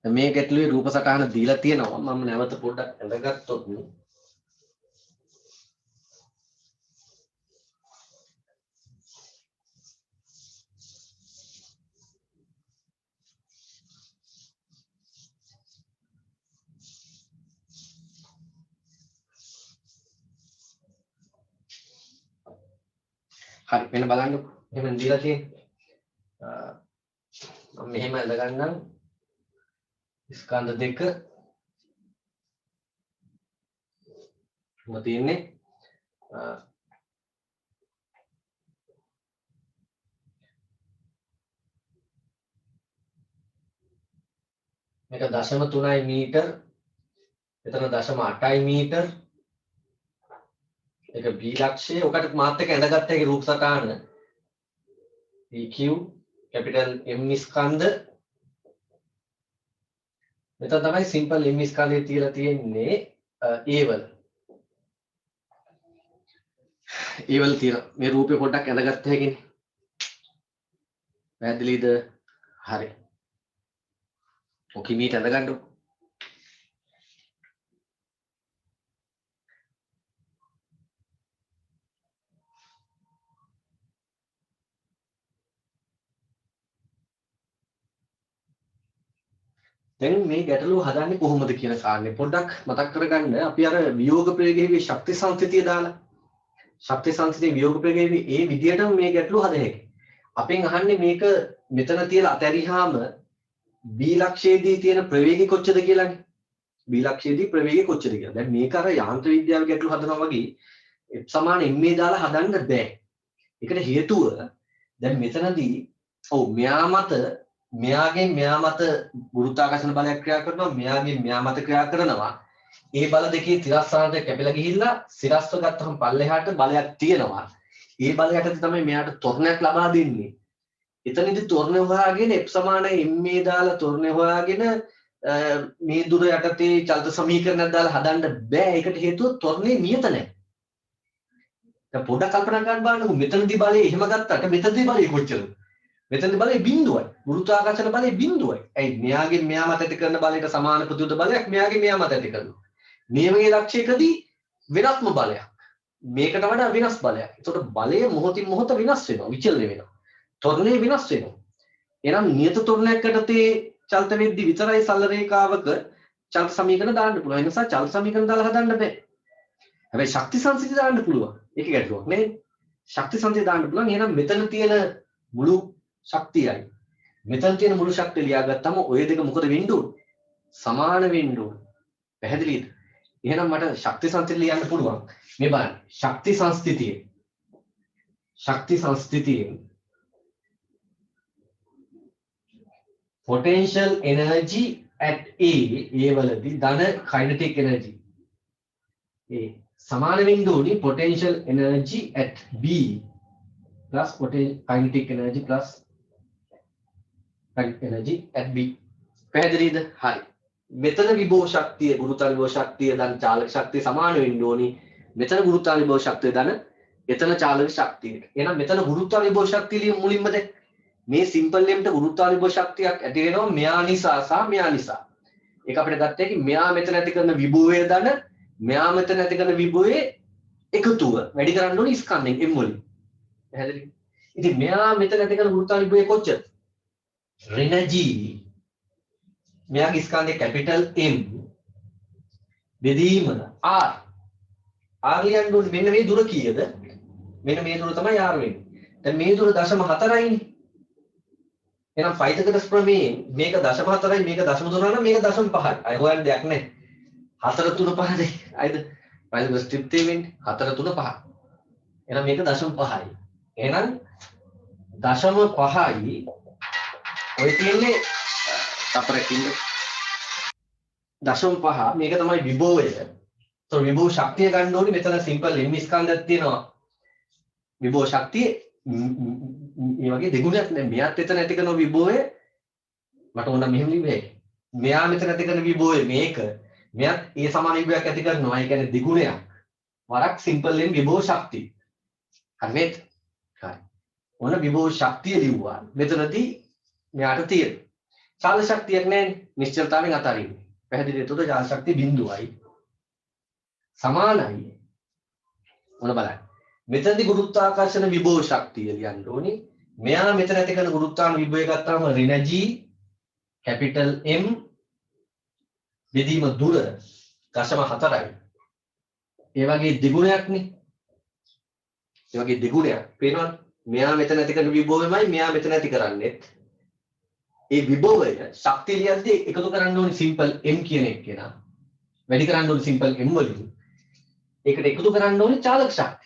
මේ ගැටලුවේ රූප සටහන දීලා තියෙනවා. මම නැවත පොඩ්ඩක් අඳගත්තොත් හරි මෙන්න බලන්න. එහෙම දීලා තියෙන්නේ. මම මෙහෙම අඳගන්නම්. ස්කන්ධ දෙක මොකද තියෙන්නේ මේක 0.3 මීටර එතන 0.8 මීටර ඒක B ලක්ෂය ඔකට මාත් එක්ක ඇඳගත්ත එකේ රූප සටහන PQ කැපිටල් M ස්කන්ධ මෙතන තමයි සිම්පල් M ස්කන්ධය තියලා තියෙන්නේ A වල තියෙන මේ රූපේ පොඩ්ඩක් ඇඳගත්ත හැකිනේ පැහැදිලිද හරි ඔකේ මීට ඇඳගන්නකො දැන් මේ ගැටලුව හදන්නේ කොහොමද කියන කාරණේ පොඩ්ඩක් මතක් කරගන්න. අපි අර වියෝග ප්‍රවේගයේ ශක්ති සංසිතිය දාලා ශක්ති සංසිතිය වියෝග ප්‍රවේගයේ ඒ විදියටම මේ ගැටලුව හදන්නේ. අපෙන් අහන්නේ මේක මෙතන තියලා අතහැරියාම B ලක්ෂයේදී තියෙන ප්‍රවේගය කොච්චරද කියලානේ. B ලක්ෂයේදී ප්‍රවේගය කොච්චරද කියලා. දැන් මේක අර යාන්ත්‍ර විද්‍යාවේ ගැටලුව හදනවා වගේ F සමාන ma දාලා හදන්න බෑ. ඒකට හේතුව දැන් මෙතනදී ඔව් මෙයා මත ගුරුත්වාකර්ෂණ බලයක් ක්‍රියා කරනවා, මෙයා මත ක්‍රියා කරනවා. ඒ බල දෙකේ තිරස්ථානට කැපිලා ගිහිල්ලා සිරස්ව ගත්තම පල්ලෙහාට බලයක් තියෙනවා. ඒ බලයට තමයි මෙයාට ත්වරණයක් ලබා දෙන්නේ. එතනදී ත්වරණය හොයාගෙන F සමාන ma දාලා ත්වරණය හොයාගෙන මේ දුර යටතේ චලිත සමීකරණයක් දාලා හදන්න බෑ. ඒකට හේතුව ත්වරණේ නියත නැහැ. දැන් පොඩ්ඩක් කල්පනා කරන්න බලන්නකෝ මෙතනදී බලය එහෙම ගත්තට මෙතනදී බලය කොච්චරද? මෙතනදී බලය බිඳුවයි. ගුරුත්වාකර්ෂණ බලය බිඳුවයි. ඇයි මෙයාගෙන් මෙයා මත ඇති කරන බලයට සමාන ප්‍රතිවිරුද්ධ බලයක් මෙයාගෙන් මෙයා මත ඇති කරනවා. නියමයේ ලක්ෂයකදී වෙනස්ම බලයක්. මේකට වඩා වෙනස් බලයක්. ඒතකොට බලය මොහොතින් මොහොත වෙනස් වෙනවා, විචලනය වෙනවා. ත්වරණය වෙනස් වෙනවා. එහෙනම් නියත ත්වරණයක් යටතේ චලිත වෙද්දී විතරයි සරල රේඛාවක චලිත සමීකරණ දාන්න පුළුවන්. ඒ නිසා චලිත සමීකරණ දාලා හදන්න බෑ. හැබැයි ශක්ති සංසිතිය දාන්න පුළුවන්. ඒක ගැටලුවක් නේ. ශක්ති සංසිතිය දාන්න පුළුවන්. එහෙනම් මෙතන තියෙන මුළු ශක්තියයි මෙතන තියෙන මුළු ශක්තිය ලියාගත්තම ඔය දෙක මොකද වෙන්න ඕන? සමාන වෙන්න ඕන. පැහැදිලිද? එහෙනම් මට ශක්ති සංසිතිය ලියන්න පුළුවන්. මේ බලන්න. ශක්ති සංස්ථිතියේ potential energy at A වලදී ධන kinetic energy සමාන වෙන්න ඕනි potential energy at B plus kinetic energy plus kinetic energy at B. පැහැදිලිද? හරි. මෙතන විභව ශක්තිය ගුරුත්වාකර්ෂණ විභව ශක්තිය ධන චාලක ශක්තිය සමාන වෙන්න ඕනි. මෙතන ගුරුත්වාකර්ෂණ විභව ශක්තිය ධන එතන චාලක ශක්තිය. එහෙනම් මෙතන ගුරුත්වාකර්ෂණ විභව ශක්තිය මුලින්ම දැන් මේ සිම්පල් එම්ට ගුරුත්වාකර්ෂණ විභව ශක්තියක් ඇති වෙනවා මෙයා නිසා සහ මෙයා නිසා. ඒක අපිට ගත්ත හැකි මෙයා මෙතන ඇති කරන විභවය ධන මෙයා මෙතන ඇති කරන විභවයේ එකතුව වැඩි කරන්න ඕනේ ස්කන්ධෙන් m වලින්. පැහැදිලිද? ඉතින් මෙයා මෙතන ඇති කරන ගුරුත්වාකර්ෂණ විභවය කොච්චරද? ඍණ g මෙයාගේ ස්කන්ධේ කැපිටල් M බෙදීම R. R ලියන්න ඕනේ මෙන්න මේ දුර කීයද? මෙන්න මේ දුර තමයි R වෙන්නේ. දැන් මේ දුර 0.4යිනේ. එහෙනම් ෆයිතගොරස් ප්‍රමේයයෙන් මේක 0.4යි මේක 0.3 නම් මේක 0.5යි. අය හොයන්න දෙයක් නැහැ. 4 3 5යි. අයද ෆයිතගොරස් ත්‍රිප්තේ වෙන්නේ 4 3 5. එහෙනම් මේක 0.5යි. එහෙනම් 0.5යි ඔය තියෙන්නේ 4කින් 0.5 මේක තමයි විභවය. તો විභව ශක්තිය ගන්න ඕනේ මෙතන සිම්පල් m ස්කන්ධයක් තියෙනවා. විභව ශක්තිය මේ වගේ දෙගුණයක් නේ. මෙයාත් එතන ඇති කරන විභවය මට ඕන මෙහෙම ලිව්වේ. මෙයා මෙතන ඇති කරන විභවය මේක. මෙයාත් ඒ සමාන විභවයක් ඇති කරනවා. ඒ කියන්නේ දෙගුණයක්. වරක් සිම්පල් m විභව ශක්තිය. හරි නේද? හරි. ඕන විභව ශක්තිය ලිව්වා. මෙතනදී මෙයාට තියෙන. චාල ශක්තියක් නැහැ. නිශ්චලතාවයෙන් අතරින්නේ. පැහැදිලිද? එතකොට චාල ශක්තිය බිඳුවයි. සමානයි. මොන බලන්න. මෙතනදී ගුරුත්වාකර්ෂණ විභව ශක්තිය ලියන්න ඕනේ. මෙයා මෙතන ඇති කරන ගුරුත්වාකර්ෂණ විභවය ගත්තාම ඍණ g කැපිටල් M බෙදීම දුර 0.4යි. ඒ වගේ දෙගුණයක් නේ. ඒ වගේ දෙගුණයක්. පේනවද? මෙයා මෙතන ඇති කරන විභවයමයි මෙයා මෙතන ඇති කරන්නේ. ඒ විභවය ශක්තිය ලියද්දී එකතු කරන්න ඕනේ සිම්පල් M කියන එක කෙනා. වැඩි කරන්න ඕනේ සිම්පල් M වලින්. ඒකට එකතු කරන්න ඕනේ චාලක ශක්තිය.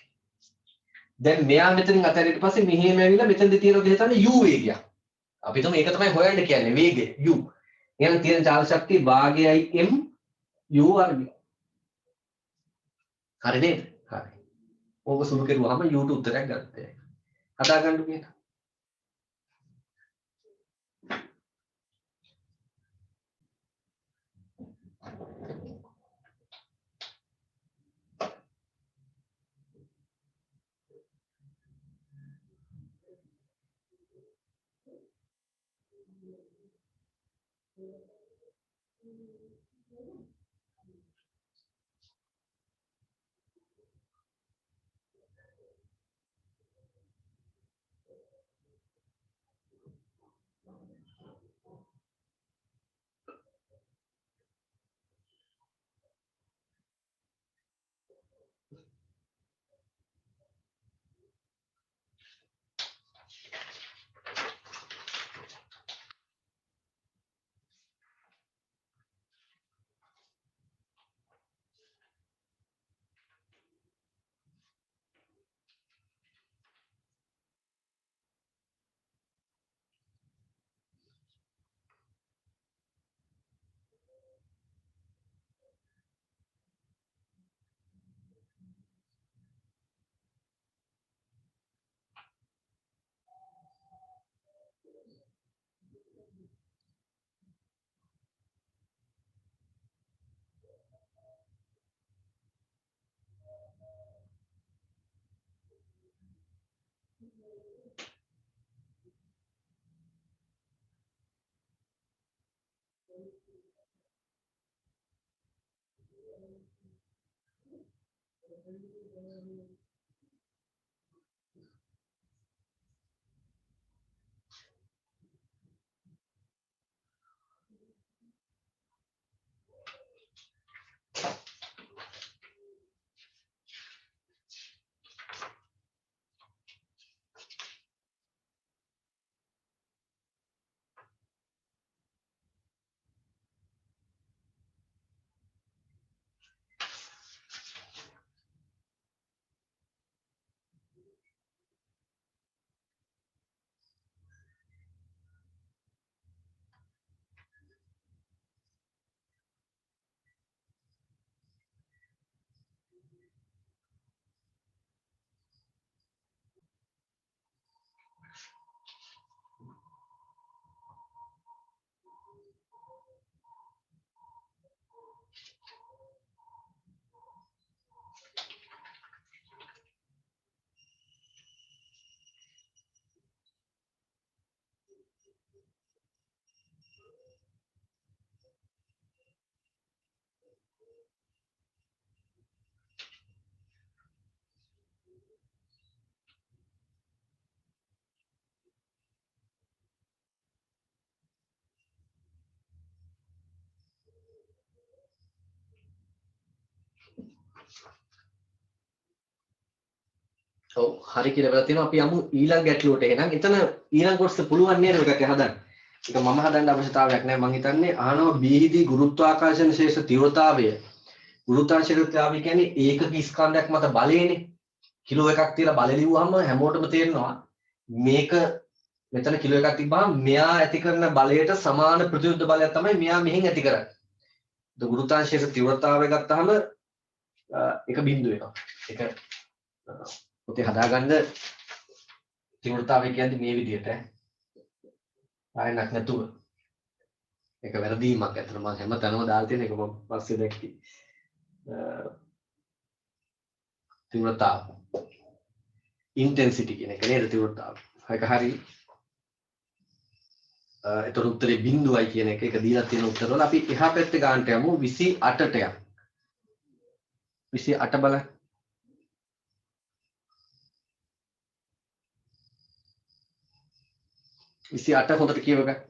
දැන් මෙයා මෙතනින් අතහැරියට පස්සේ මෙහෙම ඇවිල්ලා මෙතනදී තියෙන දේ තමයි u වේගයක්. අපි හිතමු ඒක තමයි හොයන්න කියන්නේ වේගය u. එහෙනම් තියෙන චාලක ශක්තිය භාගයයි m u වර්ගය. හරි නේද? හරි. ඕක සුළු කරුවාම u ට උත්තරයක් ගත්තා. හදා ගන්න මේක. ඔව් හරි කියලා වෙලා තියෙනවා. අපි යමු ඊළඟ ගැටලුවට. එහෙනම් එතන ඊළඟ කොටස පුළුවන් නේද ඔයකට හදන්න? ඒක මම හදන්න අවශ්‍යතාවයක් නැහැ. මම හිතන්නේ අහනවා බීහිදී ගුරුත්වාකර්ෂණ ශේෂ තීව්‍රතාවය. ගුරුත්වාකර්ෂණ තීව්‍රතාවය කියන්නේ ඒකක ස්කන්ධයක් මත බලයනේ. කිලෝ එකක් තියලා බල ලිව්වහම හැමෝටම තේරෙනවා මේක මෙතන කිලෝ එකක් තිබ්බහම මෙයා ඇති කරන බලයට සමාන ප්‍රතිවිරුද්ධ බලයක් තමයි මෙයා මෙහෙන් ඇති කරන්නේ. ගුරුත්වාකර්ෂණ තීව්‍රතාවය ගත්තාම එක බිඳුව වෙනවා. ඒක පොතේ හදාගන්න තීව්‍රතාවය කියන්නේ මේ විදිහට ආයෙත් නැතුව. ඒක වැරදීමක් අතන මම හැම තැනම දාලා තියෙන එක මම පස්සේ දැක්කේ. තීව්‍රතාව ඉන්ටෙන්සිටි කියන එක නේද තීව්‍රතාව. ඒක හරි. ඒතර උත්තරේ බිඳුවයි කියන එක දීලා තියෙන උත්තරවල අපි එහා පැත්තේ ගන්නට යමු 28ට යමු. 28 බලන්න. 28 හොඳට කියවගන්න.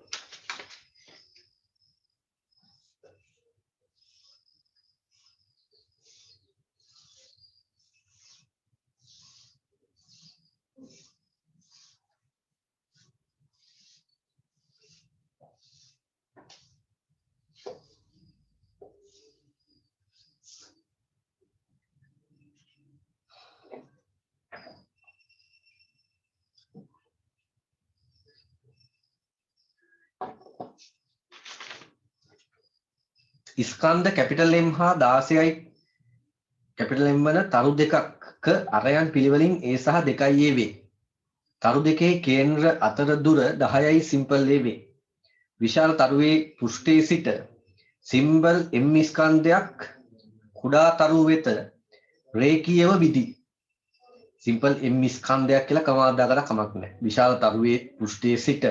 ස්කන්ධ කැපිටල් M හා 16යි කැපිටල් M වන තරු දෙකක අරයන් පිළිවෙලින් A සහ 2A වේ. තරු දෙකේ කේන්ද්‍ර අතර දුර 10යි සිම්පල් A වේ. විශාල තරුවේ පෘෂ්ඨයේ සිට සිම්බල් M ස්කන්ධයක් කුඩා තරුව වෙත රේඛීයව විදී. සිම්පල් M ස්කන්ධයක් කියලා කමාවක් දාගන්න කමක් නැහැ. විශාල තරුවේ පෘෂ්ඨයේ සිට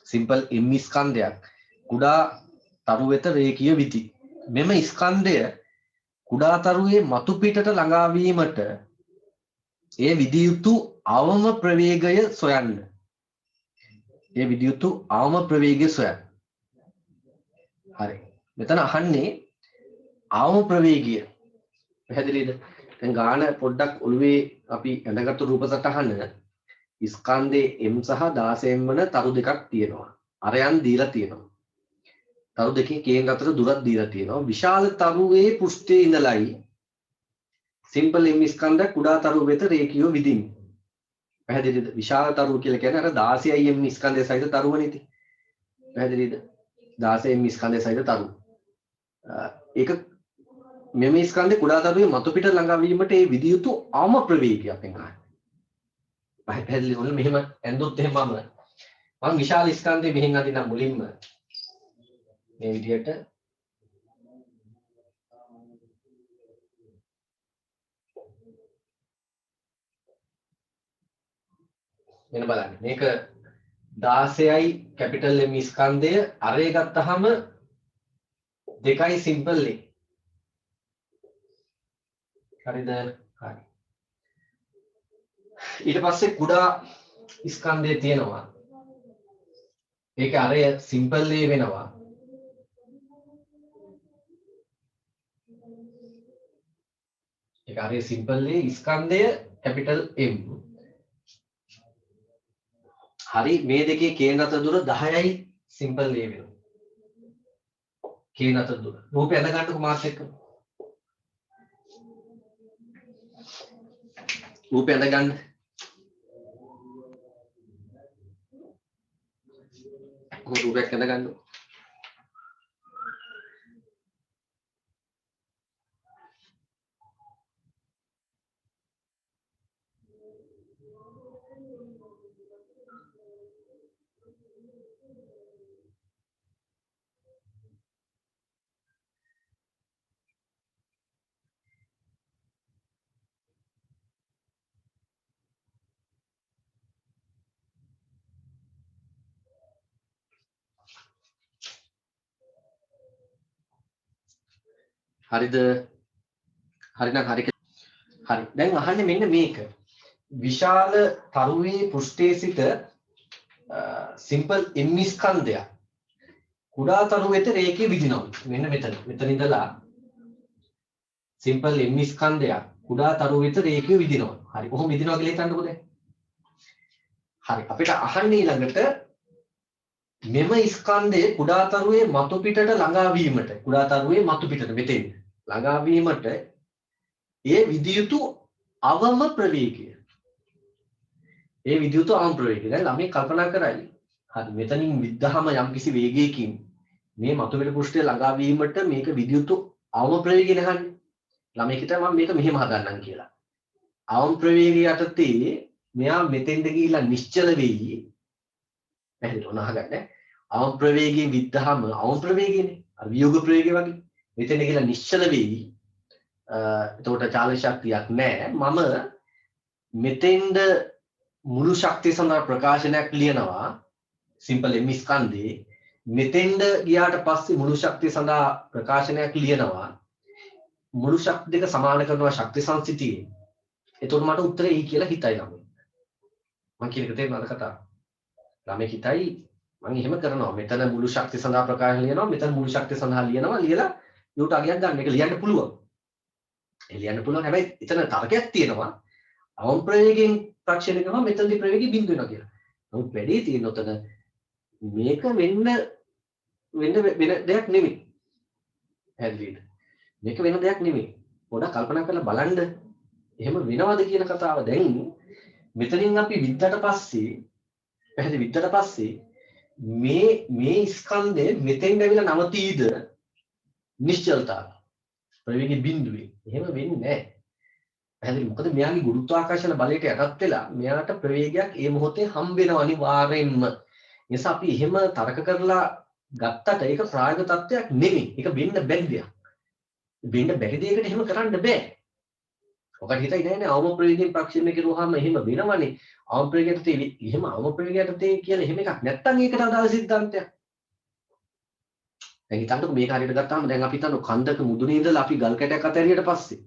සිම්පල් M ස්කන්ධයක් කුඩා තරු වෙත රේඛීය විදී. මෙම ස්කන්ධය කුඩා තරුවේ මතු පිටට ළඟා වීමට ඒ විදිය යුතු අවම ප්‍රවේගය සොයන්න. ඒ විදිය යුතු අවම ප්‍රවේගය සොයන්න. හරි. මෙතන අහන්නේ අවම ප්‍රවේගය. පැහැදිලිද? දැන් ගාන පොඩ්ඩක් ඔළුවේ අපි ඇඳගත්තු රූප සටහන ස්කන්ධේ M සහ 16M වන තරු දෙකක් තියෙනවා. අරයන් දීලා තියෙනවා. තරු දෙකේ කේන්ද්‍ර අතර දුරක් දීලා තියෙනවා. විශාල තරුවේ පෘෂ්ඨයේ ඉඳලයි සිම්පල් M ස්කන්ධ කුඩා තරුව වෙත රේඛීයව විදින්නේ. පැහැදිලිද? විශාල තරුව කියලා කියන්නේ අර 16 M ස්කන්ධයේ සහිත තරුවනේ ඉතින්. පැහැදිලිද? 16 M ස්කන්ධයේ සහිත තරුව. ඒක මෙම ස්කන්ධේ කුඩා තරුවේ මතු පිට ළඟා වීමට ඒ විදිය යුතු අවම ප්‍රවේගය අපෙන් ගන්න. පැහැදිලි වුණා මෙහෙම ඇඳුත් එහෙම මම විශාල ස්කන්ධේ මෙහෙන් අදිනම් මුලින්ම මේ විදියට මෙන්න බලන්න මේක 16යි කැපිටල් M ස්කන්ධය අරේ ගත්තාම 2යි සිම්පල් A. හරිද? හරි. ඊට පස්සේ කුඩා ස්කන්ධය තියෙනවා. ඒක අරය සිම්පල් A වෙනවා. ඒක අරය සිම්පල් A ස්කන්ධය කැපිටල් M. හරි මේ දෙකේ කේන්ද්‍ර අතර දුර 10යි සිම්පල් A වෙනවා. කේන්ද්‍ර අතර දුර. රූපය ඇඳ ගන්නකො මාත් එක්ක. රූපය ඇඳ ගන්න. රූපයක් ඇඳ ගන්න. හරිද? හරිනම් හරි. හරි. දැන් අහන්නේ මෙන්න මේක. විශාල තරුවේ පෘෂ්ඨයේ සිට සිම්පල් M ස්කන්ධය කුඩා තරු වෙත රේඛය විදිනවා. මෙන්න මෙතන. මෙතන ඉඳලා සිම්පල් M ස්කන්ධය කුඩා තරු වෙත රේඛය විදිනවා. හරි. කොහොම විදිනවා කියලා හිතන්නකෝ දැන්. හරි. අපිට අහන්නේ ඊළඟට මෙම ස්කන්ධය කුඩා තරුවේ මතු පිටට ළඟා වීමට කුඩා තරුවේ මතු පිටට මෙතෙන් ළඟා වීමට ඒ විදියුතු අවම ප්‍රවේගය. ඒ විදියුතු අවම ප්‍රවේගය. දැන් ළමයි කල්පනා කරයි. හරි මෙතනින් විද්දාම යම් කිසි වේගයකින් මේ මතු පිට පෘෂ්ඨය ළඟා වීමට මේක විදියුතු අවම ප්‍රවේගය නහන්නේ. ළමයි හිතා මම මේක මෙහෙම හදන්නම් කියලා. අවම ප්‍රවේගය යටතේ මෙයා මෙතෙන්ද ගිහිලා නිශ්චල වෙයි. පැහැදිලිව නහගන්න. අවම ප්‍රවේගයෙන් විද්දාම අවම ප්‍රවේගයනේ. අර වියෝග ප්‍රවේගය වගේ. මෙතෙන්ද ගිහිලා නිශ්චල වෙයි. එතකොට චාලක ශක්තියක් නැහැ. මම මෙතෙන්ද මුළු ශක්තිය සඳහා ප්‍රකාශනයක් ලියනවා. සිම්පල් M ස්කන්ධේ මෙතෙන්ද ගියාට පස්සේ මුළු ශක්තිය සඳහා ප්‍රකාශනයක් ලියනවා. මුළු ශක්ති දෙක සමාන කරනවා ශක්ති සංසිතියේ. එතකොට මට උත්තරේ E කියලා හිතයි ළමයි. මම කියන එක තේරුණාද කතාව? ළමයි හිතයි මම එහෙම කරනවා. මෙතන මුළු ශක්තිය සඳහා ප්‍රකාශන ලියනවා. මෙතන මුළු ශක්තිය සඳහා ලියනවා. ලියලා ඊට අගයක් ගන්න. මේක ලියන්න පුළුවන්. ඒ ලියන්න පුළුවන්. හැබැයි එතන තර්කයක් තියෙනවා. අවම ප්‍රවේගයෙන් ප්‍රක්ෂේපණය කරනවා මෙතනදී ප්‍රවේගය බිඳු වෙනවා කියලා. නමුත් වැඩි තියෙන උතන මේක වෙන දෙයක් නෙමෙයි. හැදෙන්නේ. මේක වෙන දෙයක් නෙමෙයි. පොඩක් කල්පනා කරලා බලන්න. එහෙම වෙනවද කියන කතාව දැන් මෙතනින් අපි විද්දට පස්සේ පැහැදිලි විද්දට පස්සේ මේ ස්කන්ධය මෙතෙන් ඇවිල්ලා නවතීද නිශ්චලතාව ප්‍රවේගයේ බිඳුවේ. එහෙම වෙන්නේ නැහැ. පැහැදිලි මොකද මෙයාගේ ගුරුත්වාකර්ෂණ බලයට යටත් වෙලා මෙයාට ප්‍රවේගයක් ඒ මොහොතේ හම්බ වෙනවා අනිවාර්යෙන්ම. නිසා අපි එහෙම තරක කරලා ගත්තට ඒක ප්‍රායෝගික තත්ත්වයක් නෙමෙයි. ඒක වෙන්න බැරි දෙයක්. වෙන්න බැරි දෙයකට එහෙම කරන්න බෑ. ඔකට හිතයි නෑනේ අවම ප්‍රවේගයෙන් ප්‍රක්ෂේපණය කරුවාම එහෙම වෙනවනේ. අවම ප්‍රවේගයට එහෙම අවම ප්‍රවේගයට කියලා එහෙම එකක් නැත්තම් ඒකට අදාළ සිද්ධාන්තයක්. දැන් හිතන්නකො මේක හරියට ගත්තාම දැන් අපි හිතන්නේ කන්දක මුදුනේ ඉඳලා අපි ගල් කැටයක් අතහැරියට පස්සේ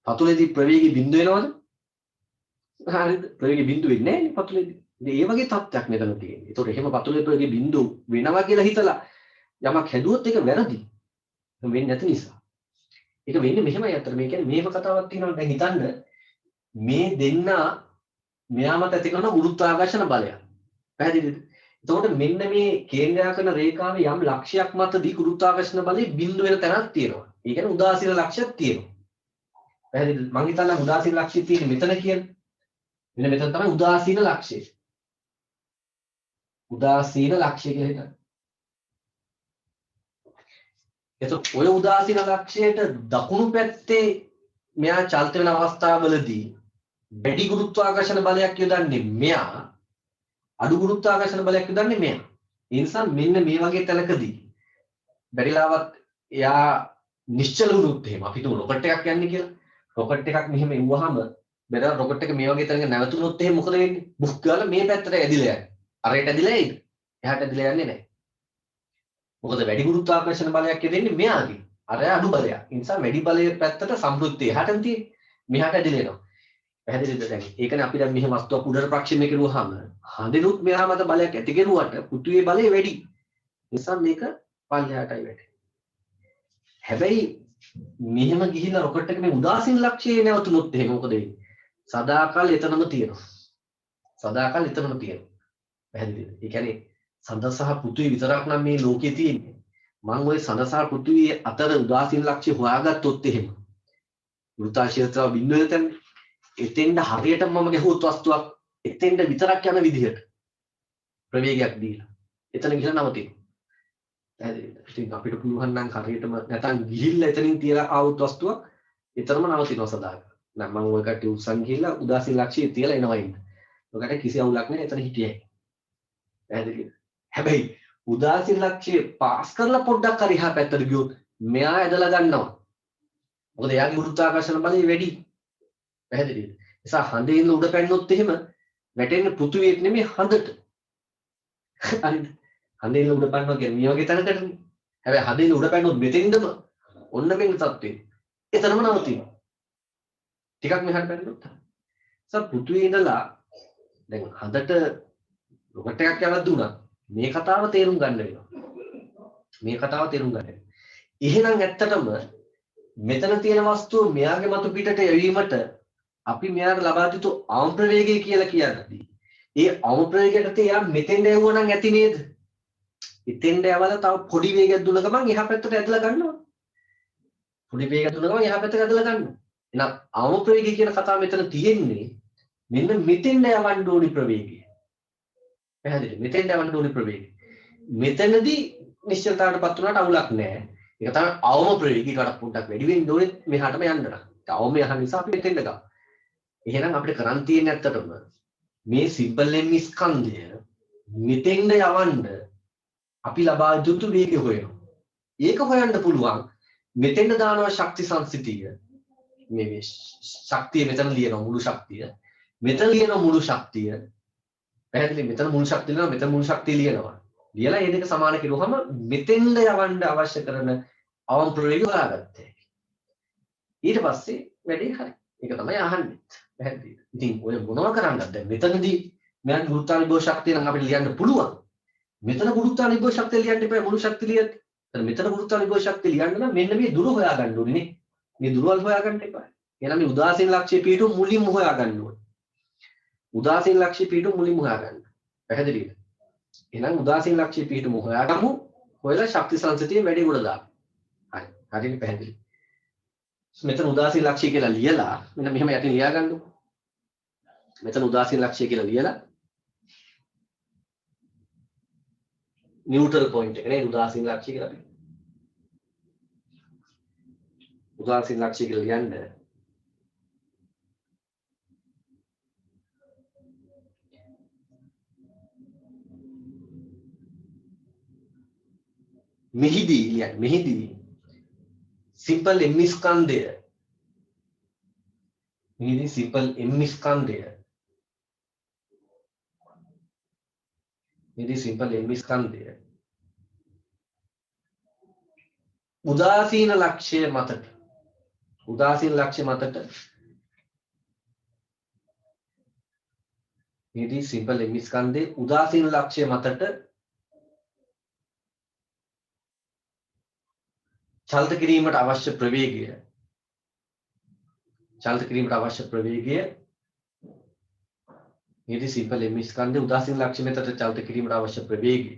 පතුලේදී ප්‍රවේගي බිඳු වෙනවද? හරිද? ප්‍රවේගي බිඳු වෙන්නේ නෑනේ පතුලේදී. ඉතින් ඒ වගේ තත්ත්වයක් මෙතන තියෙන්නේ. ඒතකොට එහෙම පතුලේ ප්‍රවේගي බිඳු වෙනවා කියලා හිතලා යමක් හැදුවොත් ඒක වැරදි. වෙන්නේ නැති නිසා. ඒක වෙන්නේ මෙහෙමයි අතර මේ කියන්නේ මේව කතාවක් තියෙනවා දැන් හිතන්න මේ දෙන්න මෙයා මත ඇති කරන ගුරුත්වාකර්ෂණ බලය. පැහැදිලිද? එතකොට මෙන්න මේ කේන්ද්‍රාකරන රේඛාවේ යම් ලක්ෂයක් මතදී ගුරුත්වාකර්ෂණ බලය බිඳු වෙන තැනක් තියෙනවා. ඒ කියන්නේ උදාසීන ලක්ෂයක් තියෙනවා. පැහැදිලිද? මං හිතන්නේ උදාසීන ලක්ෂය තියෙන්නේ මෙතන කියන්නේ. මෙන්න මෙතන තමයි උදාසීන ලක්ෂය. උදාසීන ලක්ෂය කියලා හිතන්න. එතකොට ඔය උදාසීන ලක්ෂයට දකුණු පැත්තේ මෙයා චලිත වෙන අවස්ථාවවලදී වැඩි ගුරුත්වාකර්ෂණ බලයක් යොදන්නේ මෙයා අඩු ගුරුත්වාකර්ෂණ බලයක් යොදන්නේ මෙයා. ඒ නිසා මෙන්න මේ වගේ තැනකදී බැරිලාවත් එයා නිශ්චල වුණොත් එහෙම අපි තුමු රොකට් එකක් යන්නේ කියලා. රොකට් එකක් මෙහෙම එව්වහම බැලුවා රොකට් එක මේ වගේ තැනක නැවතුනොත් එහෙම මොකද වෙන්නේ? බුක් ගාලා මේ පැත්තට ඇදිලා යන්නේ. අරයට ඇදිලා එයිද? එහාට ඇදිලා යන්නේ නැහැ. මොකද වැඩි ගුරුත්වාකර්ෂණ බලයක් යදෙන්නේ මෙයාගේ. අර අඩු බලයක්. ඒ නිසා වැඩි බලයේ පැත්තට සම්ප්‍රයුක්තය එහාටම තියෙන්නේ. මෙහාට ඇදලා එනවා. පැහැදිලිද දැන්? ඒ කියන්නේ අපි දැන් මෙහෙම වස්තුවක් උඩට ප්‍රක්ෂේපණය කරුවාම හඳිනුත් මෙහා මත බලයක් ඇති කෙරුවට පුටුවේ බලය වැඩි. නිසා මේක පල්ලෙහාටයි වැටෙන්නේ. හැබැයි මෙහෙම ගිහිල්ලා රොකට් එක මේ උදාසීන ලක්ෂයේ නැවතුනොත් එහෙම මොකද වෙන්නේ? සදාකල් එතනම තියෙනවා. සදාකල් එතනම තියෙනවා. පැහැදිලිද? ඒ කියන්නේ සඳ සහ පෘථිවි විතරක් නම් මේ ලෝකේ තියෙන්නේ. මම ওই සඳ සහ පෘථිවි අතර උදාසීන ලක්ෂය හොයාගත්තොත් එහෙම වෘත්තාශීලතාව බිඳුව වෙතන එතෙන්ද හරියටම මම ගැහුවොත් වස්තුවක් එතෙන්ද විතරක් යන විදිහට ප්‍රවේගයක් දීලා එතන ගිහලා නවතිනවා. පැහැදිලිද? ඉතින් අපිට පුළුවන් නම් හරියටම නැතන් ගිහිල්ලා එතනින් තියලා ආවොත් වස්තුවක් එතරම් නවතිනවා සදාක. නම් මම ඔය කට්ටිය උත්සන් ගිහිල්ලා උදාසීන ලක්ෂය තියලා එනවා ඉන්න. ඔකට කිසි අවුලක් නැහැ එතන හිටියයි. පැහැදිලිද? හැබැයි උදාසීන ලක්ෂය පාස් කරලා පොඩ්ඩක් හරි එහා පැත්තට ගියොත් මෙයා ඇදලා ගන්නවා. මොකද එයාගේ ගුරුත්වාකර්ෂණ බලය වැඩි. පැහැදිලිද? නිසා හඳේ ඉන්න උඩ පැන්නොත් එහෙම වැටෙන්නේ පෘථුවියට නෙමෙයි හඳට. හරිද? හඳේ ඉන්න උඩ පැන්නවා කියන්නේ මේ වගේ තැනකටනේ. හැබැයි හඳේ ඉන්න උඩ පැන්නොත් මෙතෙන්දම ඔන්න මෙන්න තත්ත්වෙ. එතරම් නවතිනවා. ටිකක් මෙහාට පැන්නොත්. නිසා පෘථුවියේ ඉඳලා දැන් හඳට රොකට් එකක් යවලා දුන්නා. මේ කතාව තේරුම් ගන්න වෙනවා. මේ කතාව තේරුම් ගන්න. එහෙනම් ඇත්තටම මෙතන තියෙන වස්තුව මෙයාගේ මතු පිටට යවීමට අපි මෙයාට ලබා යුතු අවම ප්‍රවේගය කියලා කියන්නේ. ඒ අවම ප්‍රවේගයට එයා මෙතෙන්ද යවුවා නම් ඇති නේද? එතෙන්ද යවලා තව පොඩි වේගයක් දුන්න ගමන් එහා පැත්තට ඇදලා ගන්නවා. පොඩි වේගයක් දුන්න ගමන් එහා පැත්තට ඇදලා ගන්නවා. එහෙනම් අවම ප්‍රවේගය කියන කතාව මෙතන තියෙන්නේ මෙන්න මෙතෙන්ද යවන්න ඕනි ප්‍රවේගය. පැහැදිලි? මෙතෙන්ද යවන්න ඕනි ප්‍රවේගය. මෙතනදී නිශ්චලතාවයටපත් වුණාට අවුලක් නැහැ. ඒක තමයි අවම ප්‍රවේගයකට පොඩ්ඩක් වැඩි වෙන්න ඕනේ මෙහාටම යන්න නම්. අවම යහන නිසා අපි මෙතෙන්ද ගමු. එහෙනම් අපිට කරන් තියෙන්නේ ඇත්තටම මේ සිම්පල් M ස්කන්ධය මෙතෙන්ද යවන්න අපි ලබා යුතු වේගය හොයනවා. ඒක හොයන්න පුළුවන් මෙතෙන්ද දානවා ශක්ති සංසිතිය. මේ ශක්තිය මෙතන ලියනවා මුළු ශක්තිය. මෙතන ලියනවා මුළු ශක්තිය. පැහැදිලි? මෙතන මුළු ශක්තිය ලියනවා මෙතන මුළු ශක්තිය ලියනවා. ලියලා මේ දෙක සමාන කරුවහම මෙතෙන්ද යවන්න අවශ්‍ය කරන අවම ප්‍රවේගය හොයාගත්තා. ඊට පස්සේ වැඩේ හරි. ඒක තමයි අහන්නේ. පැහැදිලිද? ඉතින් ඔය මොනවා කරන්නද දැන් මෙතනදී මම ගුරුත්වාකර්ෂණ ශක්තිය නම් අපිට ලියන්න පුළුවන්. මෙතන ගුරුත්වාකර්ෂණ ශක්තිය ලියන්න එපා මුළු ශක්තිය ලියද්දි. මෙතන ගුරුත්වාකර්ෂණ ශක්තිය ලියන්න නම් මෙන්න මේ දුර හොයාගන්න ඕනේ නේ. මේ දුරවල් හොයාගන්න එපා. එහෙනම් මේ උදාසීන ලක්ෂ්‍ය පිටු මුලින්ම හොයාගන්න ඕනේ. උදාසීන ලක්ෂ්‍ය පිටු මුලින්ම හොයාගන්න. පැහැදිලිද? එහෙනම් උදාසීන ලක්ෂ්‍ය පිටුම හොයාගමු. හොයලා ශක්ති සංසිතිය වැඩි ගොඩ දාමු. හරි. හරියට පැහැදිලි. මෙතන උදාසීන ලක්ෂ්‍ය කියලා ලියලා මෙන්න මෙහෙම යටින් ලියා ගන්නකො. මෙතන උදාසීන ලක්ෂ්‍ය කියලා ලියලා නියුට්‍රල් පොයින්ට් එක නේ උදාසීන ලක්ෂ්‍ය කියලා. උදාසීන ලක්ෂ්‍ය කියලා ලියන්න මෙහිදී සිම්පල් M ස්කන්ධය මෙහිදී සිම්පල් M ස්කන්ධය උදාසීන ලක්ෂ්‍ය මතට මෙහිදී සිම්පල් M ස්කන්ධයේ උදාසීන ලක්ෂ්‍ය මතට චලිත කිරීමට අවශ්‍ය ප්‍රවේගය මෙහිදී සිම්පල් M ස්කන්ධයේ උදාසීන ලක්ෂ්‍ය වෙතට චලිත කිරීමට අවශ්‍ය ප්‍රවේගය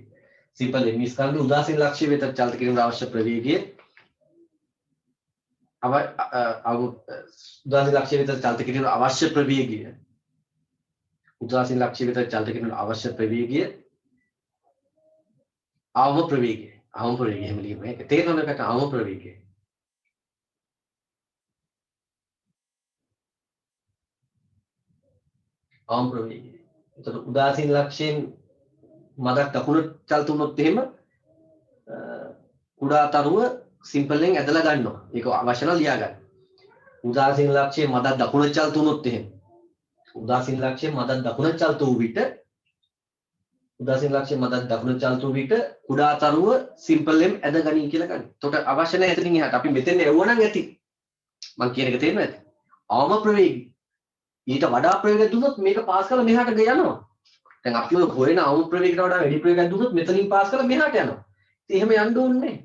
සිම්පල් M ස්කන්ධයේ උදාසීන ලක්ෂ්‍ය වෙතට චලිත කිරීමට අවශ්‍ය ප්‍රවේගය උදාසීන ලක්ෂ්‍ය වෙතට චලිත කිරීමට අවශ්‍ය ප්‍රවේගය අවම ප්‍රවේගය එහෙම ලියන්න ඒක තේරෙනවද කට අවම ප්‍රවේගය එතකොට උදාසීන ලක්ෂයෙන් මදක් දකුණට චලිත වුණොත් එහෙම කුඩා තරුව සිම්පල්ෙන් ඇදලා ගන්නවා ඒක අවශ්‍ය නම් ලියා ගන්න උදාසීන ලක්ෂයේ මදක් දකුණට චලිත වුණොත් එහෙම උදාසීන ලක්ෂයේ මදක් දකුණට චලිත වූ විට කුඩා තරුව සිම්පල්ෙන් ඇද ගනී කියලා ගන්න. එතකොට අවශ්‍ය නැහැ එතනින් එහාට අපි මෙතෙන් එවුවා නම් ඇති. මම කියන එක තේරෙනවද? අවම ප්‍රවේගය. ඊට වඩා ප්‍රවේගයක් දුන්නොත් මේක පාස් කරලා මෙහාට යනවා. දැන් අපි ඔය හොයන අවම ප්‍රවේගයට වඩා වැඩි ප්‍රවේගයක් දුන්නොත් මෙතනින් පාස් කරලා මෙහාට යනවා. ඉතින් එහෙම යන්න ඕනේ නැහැ.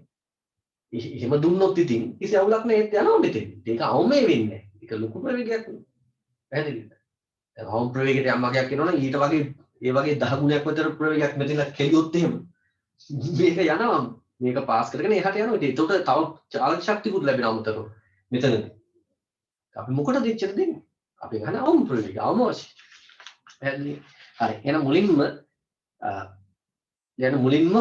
එහෙම දුන්නොත් ඉතින් කිසි අවුලක් නැහැ ඒත් යනවා මෙතෙන්. ඒක අවමේ වෙන්නේ නැහැ. ඒක ලොකු ප්‍රවේගයක් නෙවෙයි. පැහැදිලිද? දැන් අවම ප්‍රවේගයට යම් වගේක් එනවනම් ඊට වගේ ඒ වගේ 10 ගුණයක් විතර ප්‍රවේගයක් මෙතන කෙලියොත් එහෙම මේක යනවා. මේක පාස් කරගෙන එහාට යනවා. ඉතින් ඒකට තව චාලක ශක්තියකුත් ලැබෙනවා අමතරව. මෙතනදී. අපි මොකටද එච්චර දෙන්නේ? අපි ගන්න අවම ප්‍රවේගය අවම වශයෙන්. පැහැදිලි? හරි. එහෙනම් මුලින්ම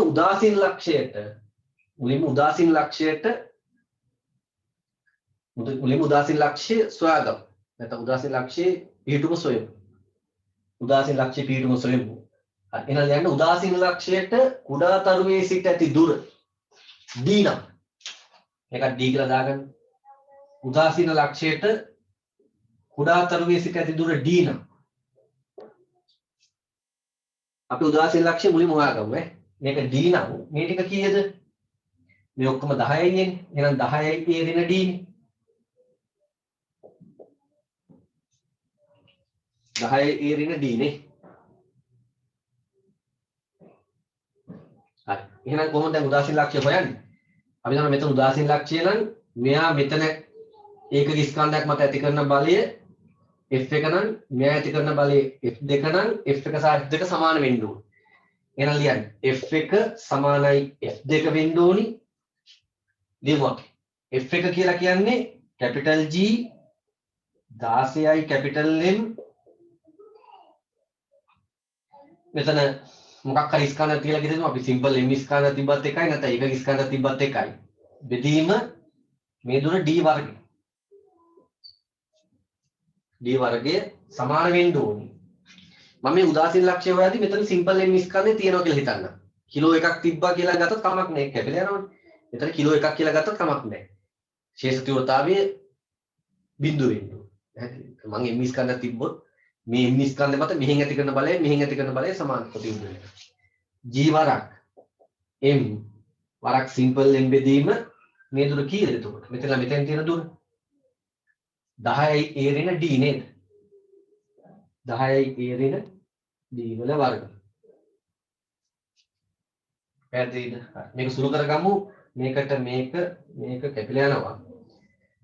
උදාසීන ලක්ෂයට සොයාගමු. නැත්නම් උදාසීන ලක්ෂයේ පිහිටුම සොයමු. උදාසීන ලක්ෂයේ පිහිටුම සොයමු. හරි. එහෙනම් යන්න උදාසීන ලක්ෂයට කුඩා තරුවේ සිට ඇති දුර d නම්. මේක d කියලා දාගන්න. උදාසීන ලක්ෂයට කුඩා තරුවේ සිට ඇති දුර d නම්. අපි උදාසීන ලක්ෂය මුලින්ම හොයාගමු ඈ. මේක d නම් මේ ටික කීයද? මේ ඔක්කොම 10යි නේ. එහෙනම් 10යි a දෙන d නේ. 10යි a දෙන d නේ. හරි. එහෙනම් කොහොමද දැන් උදාසීන ලක්ෂය හොයන්නේ? අපි දන්නවා මෙතන උදාසීන ලක්ෂය නම් මෙයා මෙතන ඒකක ස්කන්ධයක් මත ඇති කරන බලය F1 නම් මෙයා ඇති කරන බලය F2 නම් F1 සහ F2 සමාන වෙන්න ඕනේ. එහෙනම් ලියන්න F1 සමානයි F2 වෙන්න ඕනි. ලියමුවා. F1 කියලා කියන්නේ capital G 16යි capital M මෙතන මොකක් හරි ස්කන්ධයක් කියලා කිව්වම අපි සිම්පල් M ස්කන්ධයක් තිබ්බත් එකයි නැත්නම් ඒකක ස්කන්ධයක් තිබ්බත් එකයි. බෙදීම මේ දුර d වර්ගය. d වර්ගය සමාන වෙන්න ඕනි. මම මේ උදාසීන ලක්ෂය හොයද්දි මෙතන සිම්පල් m ස්කන්ධය තියෙනවා කියලා හිතන්න. කිලෝ එකක් තිබ්බා කියලා ගත්තොත් කමක් නැහැ. කැපිලා යනවනේ. මෙතන කිලෝ එකක් කියලා ගත්තොත් කමක් නැහැ. ශේෂ තීව්‍රතාවය බිඳු වෙන්න ඕනේ. පැහැදිලිද? මම m ස්කන්ධයක් තිබ්බොත් මේ m ස්කන්ධය මත මෙහෙන් ඇති කරන බලය මෙහෙන් ඇති කරන බලය සමාන ප්‍රතිබිම්බ වෙනවා. g වරක් m වරක් සිම්පල් m බෙදීම මේ දුර කීයද එතකොට? මෙතෙන් තියෙන දුර 10යි a ඍණ d නේද? 10යි a ඍණ d වල වර්ග. පැහැදිලිද? මේක සුළු කරගමු. මේකට මේක කැපිලා යනවා.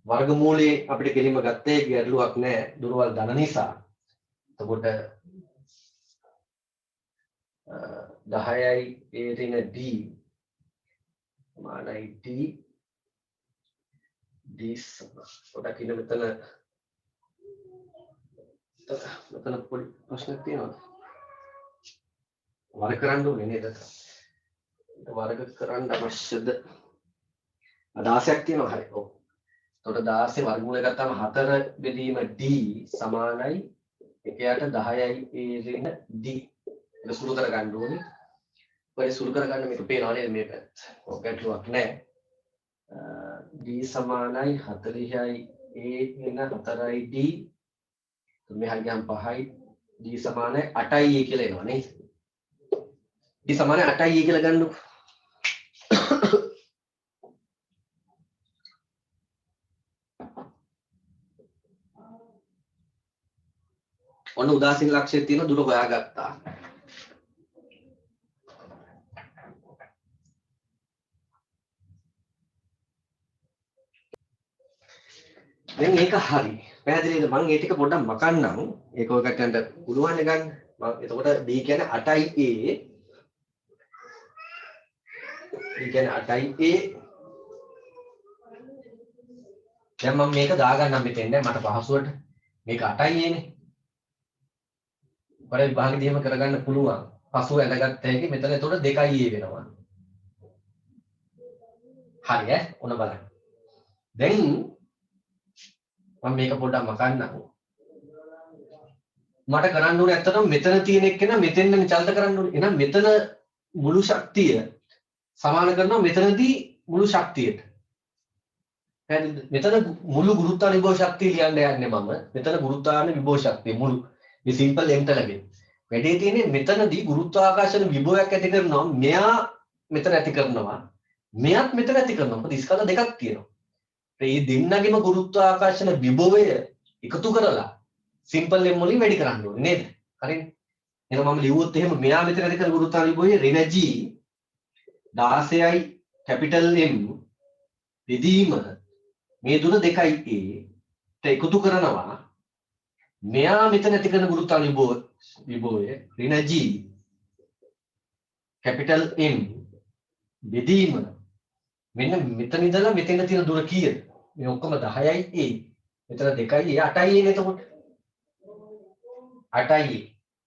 වර්ගමූලයේ අපිට කෙලින්ම ගත්තේ ගැටලුවක් නැහැ. දුරවල් ධන නිසා. එතකොට 10යි a ඍණ d සමානයි d පොඩක් ඉන්න මෙතන පොඩි ප්‍රශ්නයක් තියෙනවා. වර්ග කරන්න ඕනේ නේද? වර්ග කරන්න අවශ්‍යද? 16ක් තියෙනවා. හරි. ඔව්. එතකොට 16 වර්ගමූලය ගත්තාම 4 බෙදීම d සමානයි එකයට 10යි a ඍණ d. ඒක සුළු කරගන්න ඕනේ. ඔය සුළු කරගන්න මේක පේනවා නේද මේ පැත්ත. ඔය ගැටලුවක් නැහැ. d සමානයි 40යි a ඍණ 4යි d. මෙහා ගියම් 5යි d සමානයි 8යි a කියලා එනවා නේද? d සමානයි 8යි a කියලා ගන්නකො. ඔන්න උදාසීන ලක්ෂයේ තියෙන දුර හොයාගත්තා. දැන් ඒක හරි. පැහැදිලිද? මම ඒ ටික පොඩ්ඩක් මකන්නම්. ඒක ඔය කට්ටියන්ට පුළුවන් නේ ගන්න. එතකොට d කියන්නේ 8යි a. d කියන්නේ 8යි a. දැන් මම මේක දාගන්නම් මෙතෙන් නෑ මට පහසුවට. මේක 8යි a නේ. පරි විභාගෙදී එහෙම කරගන්න පුළුවන්. පසුව ඇඳගත්ත හැකි මෙතන එතකොට 2යි a වෙනවා. හරි ඈ ඔන්න බලන්න. දැන් මම මේක පොඩ්ඩක් මකන්නම්. මට කරන්න ඕනේ ඇත්තටම මෙතන තියෙන එක්කෙනා මෙතෙන්ම චලිත කරන්න ඕනේ. එහෙනම් මෙතන මුළු ශක්තිය සමාන කරනවා මෙතනදී මුළු ශක්තියට. මෙතන මුළු ගුරුත්වාකර්ෂණ විභව ශක්තිය ලියන්න යන්නේ මම. මෙතන ගුරුත්වාකර්ෂණ විභව ශක්තිය මුළු මේ සිම්පල් m ට ලැබෙන. වැඩේ තියෙන්නේ මෙතනදී ගුරුත්වාකර්ෂණ විභවයක් ඇති කරනවා. මෙයා මෙතන ඇති කරනවා. මෙයාත් මෙතන ඇති කරනවා. මොකද ස්කන්ධ දෙකක් තියෙනවා. මේ දෙන්නගෙම ගුරුත්වාකර්ෂණ විභවය එකතු කරලා සිම්පල් m වලින් වැඩි කරන්න ඕනේ නේද? හරිනේ. එහෙනම් මම ලිව්වොත් එහෙම මෙයා මෙතන ඇති කරන ගුරුත්වාකර්ෂණ විභවයේ ඍණ g 16යි කැපිටල් M බෙදීම මේ දුර 2a ට එකතු කරනවා මෙයා මෙතන ඇති කරන ගුරුත්වාකර්ෂණ විභවය ඍණ g කැපිටල් M බෙදීම මෙන්න මෙතන ඉඳලා මෙතන තියෙන දුර කීයද? මේ ඔක්කොම 10යි a. මෙතන 2යි a 8යි a එතකොට. 8යි a.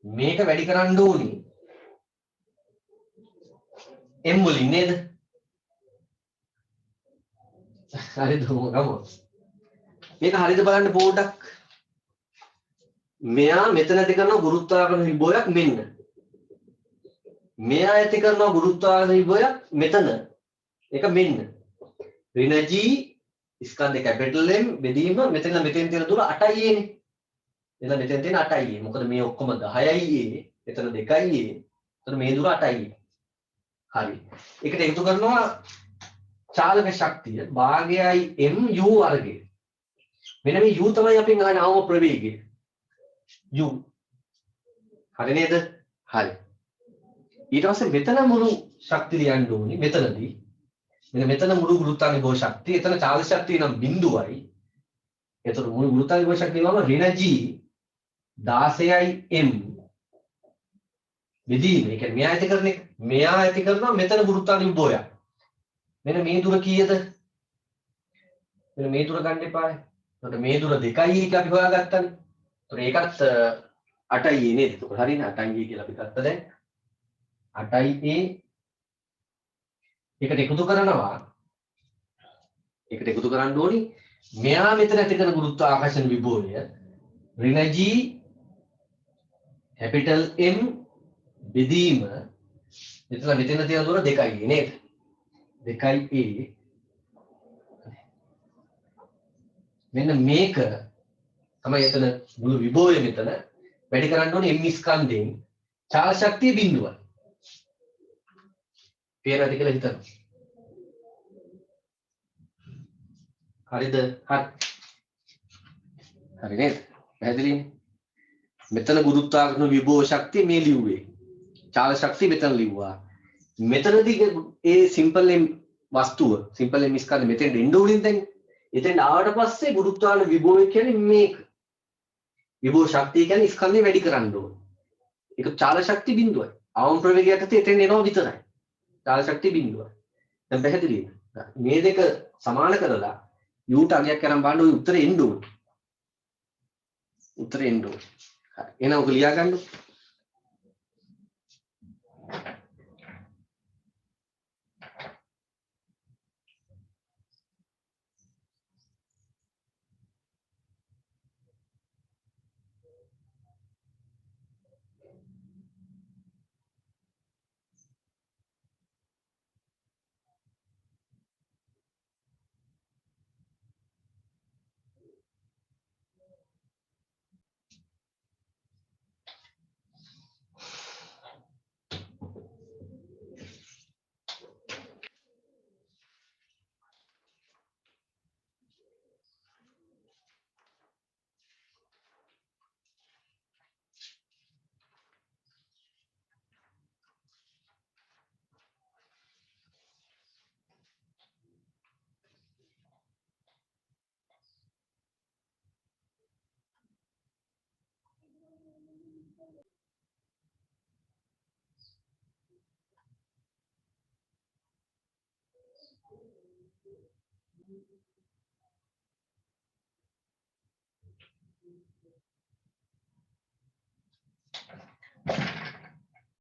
මේක වැඩි කරන්න ඕනේ m වලින් නේද? හරිද මොකම? මේක හරිද බලන්න පොඩ්ඩක්. මෙයා මෙතන ඇති කරන ගුරුත්වාකර්ෂණ විභවයක් මෙන්න. මෙයා ඇති කරන ගුරුත්වාකර්ෂණ විභවයක් මෙතන. ඒක මෙන්න. ඍණ g ස්කන්ධ කැපිටල් M බෙදීම මෙතන මෙතෙන් තියෙන දුර 8යි a නේ. එතන මෙතෙන් තියෙන 8යි a. මොකද මේ ඔක්කොම 10යි a. එතන 2යි a. එතන මේ දුර 8යි a. හරි. ඒකට එකතු කරනවා චාලක ශක්තිය භාගයයි m u වර්ගය. මෙන්න මේ u තමයි අපෙන් අහන අවම ප්‍රවේගය. u. හරි නේද? හරි. ඊට පස්සේ මෙතන මුළු ශක්තිය ලියන්න ඕනේ මෙතනදී. මෙතන මුළු ගුරුත්වාකර්ෂණ විභව ශක්තිය, එතන චාලක ශක්තිය නම් බිඳුවයි. එතකොට මුළු ගුරුත්වාකර්ෂණ විභව ශක්තිය වම ඍණ g 16යි m බෙදීම. ඒ කියන්නේ මෙයා ඇති කරන එක. මෙයා ඇති කරනවා මෙතන ගුරුත්වාකර්ෂණ විභවයක්. මෙන්න මේ දුර කීයද? මෙන්න මේ දුර ගන්න එපා. එතකොට මේ දුර 2යි එක අපි හොයාගත්තානේ. එතකොට ඒකත් 8යි නේද? එතකොට හරිනේ 8යි කියලා අපි ගත්තා දැන්. 8යි එකට එකතු කරනවා. ඒකට එකතු කරන්න ඕනි මෙයා මෙතන ඇති කරන ගුරුත්වාකර්ෂණ විභවය ඍණ g කැපිටල් M බෙදීම මෙතන තියෙන දුර 2යි නේද? 2යි a. මෙන්න මේක තමයි එතන මුළු විභවය මෙතන වැඩි කරන්න ඕනේ m ස්කන්ධයෙන් චාල ශක්තිය බිඳුවයි. පේනද කියලා හිතන්න. හරිද? හරි නේද? පැහැදිලිනේ? මෙතන ගුරුත්වාකර්ෂණ විභව ශක්තිය මේ ලිව්වේ. චාල ශක්තිය මෙතන ලිව්වා. මෙතනදී ඒ සිම්පල් m වස්තුව සිම්පල් m ස්කන්ධ මෙතෙන් එන්න උඩින් දැන්. එතෙන් ආවට පස්සේ ගුරුත්වාකර්ෂණ විභවය කියන්නේ මේක. විභව ශක්තිය කියන්නේ ස්කන්ධය වැඩි කරන්න ඕන. ඒක චාල ශක්තිය බිඳුවයි. අවම ප්‍රවේගයක් ඇති එතෙන් එනවා විතරයි. චාල ශක්තිය බිඳුවයි. දැන් පැහැදිලිද? මේ දෙක සමාන කරලා u ට අගයක් කරන් බලන්න ඔය උත්තරේ එන්න ඕන. උත්තරේ එන්න ඕන. හරි. එහෙනම් ඔක ලියා ගන්නකො.